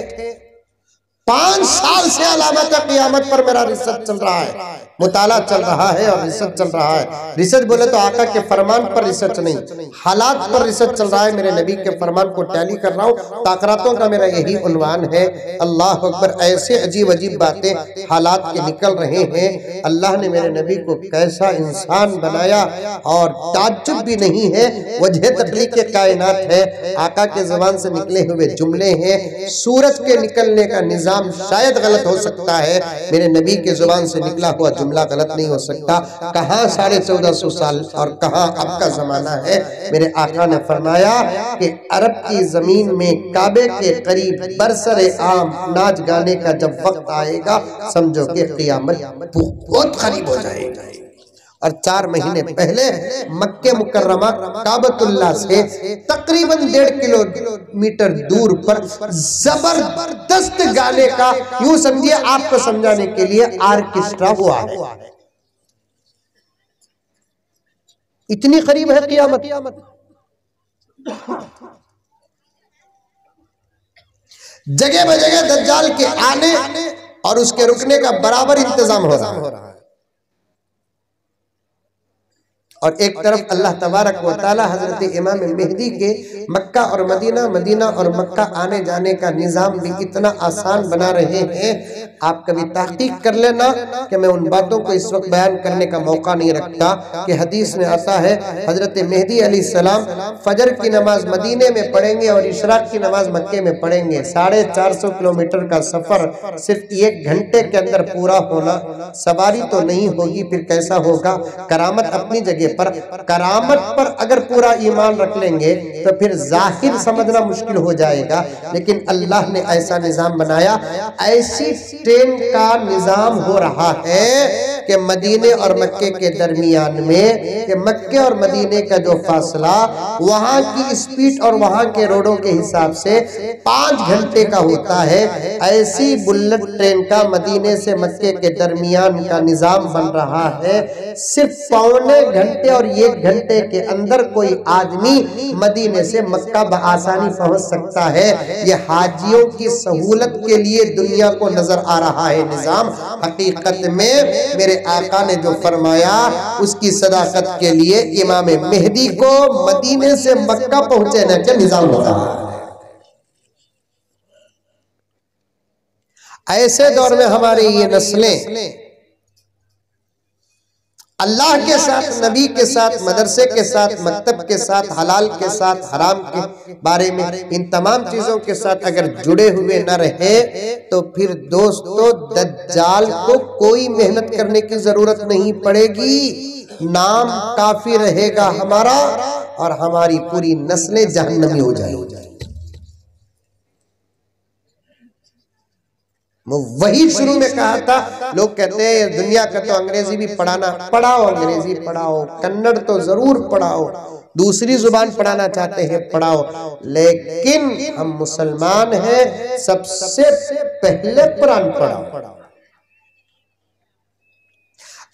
5 साल से अलामत क़यामत पर मेरा रिसर्च चल रहा है, मुताला चल रहा है और रिसर्च चल रहा है। रिसर्च बोले तो आका के फरमान पर रिसर्च नहीं, हालात पर रिसर्च चल रहा है। मेरे नबी के फरमान को टैली कर रहा हूँ। ताकरातों का मेरा यही उन्वान है। अल्लाह अकबर, ऐसे अजीब अजीब बातें हालात के निकल रहे हैं। अल्लाह ने मेरे नबी को कैसा इंसान बनाया, और ताज्जुब भी नहीं है, वजह तख्लीक के कायनात है। आका के ज़बान से निकले हुए जुमले हैं। सूरज के निकलने का निज़ाम शायद गलत हो सकता है, मेरे नबी के ज़ुबान से निकला हुआ जुमला गलत नहीं हो सकता। कहाँ 1450 साल और कहाँ अब का ज़माना है। मेरे आका ने फरमाया कि अरब की ज़मीन में काबे के करीब बरसरे आम नाच गाने का जब वक्त आएगा, समझो कि क़यामत बहुत करीब हो जाएगा। और 4 महीने पहले मक्के मुकर्रमा काबतुल्लाह से तकरीबन 1.5 किलोमीटर दूर पर जबरदस्त गाने का, यूं समझिए आपको समझाने के लिए, ऑर्केस्ट्रा हुआ है। इतनी करीब है क़यामत। जगह बजगह दज्जाल के आने और उसके रुकने का बराबर इंतजाम हो रहा है। और एक तरफ अल्लाह तबारक व तआला हजरत इमाम मेहदी के मक्का और मदीना, मदीना और मक्का आने जाने का निज़ाम भी इतना आसान बना रहे हैं। आप कभी तहकीक कर लेना कि मैं उन बातों को इस वक्त बयान करने का मौका नहीं रखता कि हदीस में आता है हजरत मेहदी अलैहिस्सलाम फजर की नमाज मदीने में पढ़ेंगे और इशराक की नमाज मक्के में पढ़ेंगे। 450 किलोमीटर का सफर सिर्फ 1 घंटे के अंदर पूरा होना, सवारी तो नहीं होगी, फिर कैसा होगा। करामत अपनी जगह पर, करामत पर अगर पूरा ईमान रख लेंगे तो फिर जाहिर समझना मुश्किल हो जाएगा। लेकिन अल्लाह ने ऐसा निजाम बनाया, ऐसी ट्रेन का निजाम हो रहा है कि मदीने और मक्के के दरमियान में, कि मक्के और मदीने का जो फासला वहां की स्पीड और वहां के रोडों के हिसाब से 5 घंटे का होता है। ऐसी बुलेट ट्रेन का मदीने से मक्के के दरमियान का निजाम बन रहा है, सिर्फ 1.25 घंटे घंटे और 1 घंटे के अंदर कोई आदमी मदीने से मक्का बआसानी पहुंच सकता है। ये हाजियों की सहूलत के लिए दुनिया को नजर आ रहा है निजाम। हकीकत में मेरे आका ने जो फरमाया उसकी सदाकत के लिए इमाम मेहदी को मदीने से मक्का पहुंचने का निजाम होता है। ऐसे दौर में हमारी ये नस्लें अल्लाह के साथ, नबी के साथ, मदरसे के साथ, मकतब के साथ, हलाल के साथ, हराम के बारे में, इन तमाम चीजों के साथ अगर जुड़े हुए न रहे तो फिर दोस्तों दज्जाल को कोई मेहनत करने की जरूरत नहीं पड़ेगी। नाम काफी रहेगा हमारा और हमारी पूरी नस्लें जहन्नमी हो जाएगी। वही शुरू में कहा था। लोग कहते हैं दुनिया का तो अंग्रेजी भी पढ़ाना, पढ़ाओ, अंग्रेजी पढ़ाओ, कन्नड़ तो जरूर पढ़ाओ, दूसरी जुबान पढ़ाना चाहते हैं पढ़ाओ, लेकिन हम मुसलमान हैं, सबसे पहले कुरान पढ़ाओ।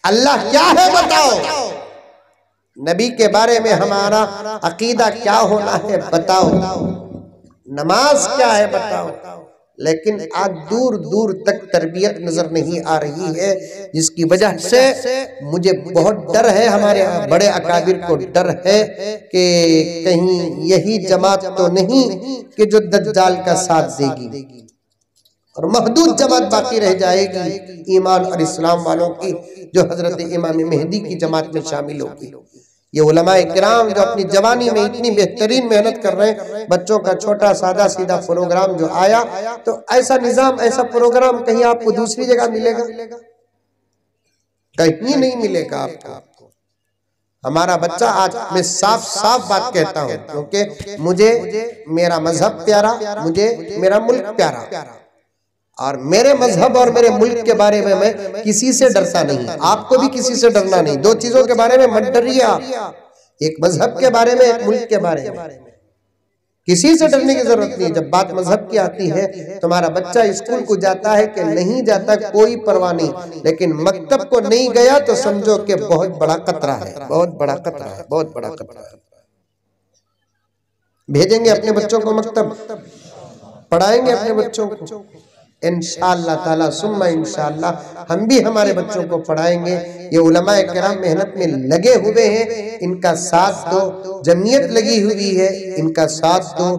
अल्लाह क्या है बताओ, नबी के बारे में हमारा अकीदा क्या होना है बताओ, नमाज क्या है बताओ। लेकिन आज दूर दूर तक तरबियत नजर नहीं आ रही है, जिसकी वजह से मुझे बहुत डर है, हमारे बड़े अकाबिर को डर है कि कहीं यही जमात तो नहीं कि जो दज्जाल का साथ देगी और महदूद जमात बाकी रह जाएगी ईमान और इस्लाम वालों की, जो हजरत इमाम मेहदी की जमात में शामिल होगी। ये उलमाए किराम जो अपनी जवानी में इतनी बेहतरीन मेहनत कर रहे हैं, बच्चों का छोटा सादा सीधा प्रोग्राम जो आया, तो ऐसा निजाम, ऐसा प्रोग्राम कहीं आपको दूसरी जगह मिलेगा? कहीं नहीं मिलेगा आपको। हमारा बच्चा, आज मैं साफ साफ बात कहता हूं, क्योंकि मुझे मेरा मजहब प्यारा, मुझे मेरा मुल्क प्यारा, और मेरे मजहब और मेरे मुल्क के बारे में मैं किसी से डरता नहीं, आपको भी किसी से डरना नहीं। दो चीजों के बारे में मत डरिए आप, एक मजहब के बारे में, एक मुल्क के बारे में, किसी से डरने की जरूरत नहीं। जब बात मजहब की आती है, तुम्हारा बच्चा स्कूल को जाता है कि नहीं जाता कोई परवाह नहीं, लेकिन मकतब को नहीं गया तो समझो कि बहुत बड़ा खतरा है, बहुत बड़ा खतरा है, बहुत बड़ा खतरा है। भेजेंगे अपने बच्चों को मकतब, पढ़ाएंगे अपने बच्चों को इंशाअल्लाह ताला, सुम्मा इंशाअल्लाह हम भी हमारे बच्चों को पढ़ाएंगे। ये उलमाए किराम मेहनत में लगे हुए हैं, इनका साथ दो। जमीयत लगी हुई है, इनका साथ दो।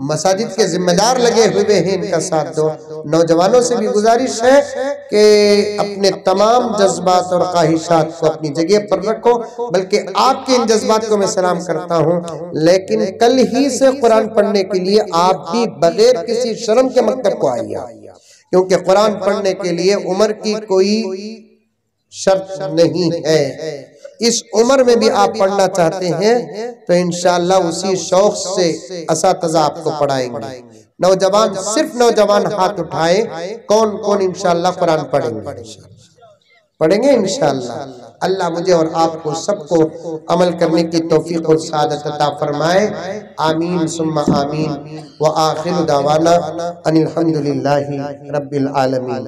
मसाजिद के जिम्मेदार लगे हुए हैं, इनका साथ दो। नौजवानों से भी गुजारिश है कि अपने तमाम जज्बात और ख्वाहिशात को अपनी जगह पर रखो, बल्कि आपके इन जज्बात को मैं सलाम करता हूँ, लेकिन कल ही से कुरान पढ़ने के लिए आप भी बगैर किसी शर्म के मकतब को आइए, क्योंकि कुरान पढ़ने के लिए उम्र की कोई शर्त नहीं है। इस उम्र में भी आप पढ़ना चाहते हैं तो इंशाअल्लाह उसी शौक से असातिज़ा आपको पढ़ाएंगे। नौजवान, सिर्फ नौजवान हाथ उठाएं, कौन कौन इंशाअल्लाह कुरान पढ़ेंगे इंशाअल्लाह। अल्लाह मुझे और आपको सबको अमल करने की तौफीक और सादत अता फरमाए। आमीन सुम्मा आमीन। व आखिर दावाना अनिल हम्दुलिल्लाहि रब्बिल आलमीन।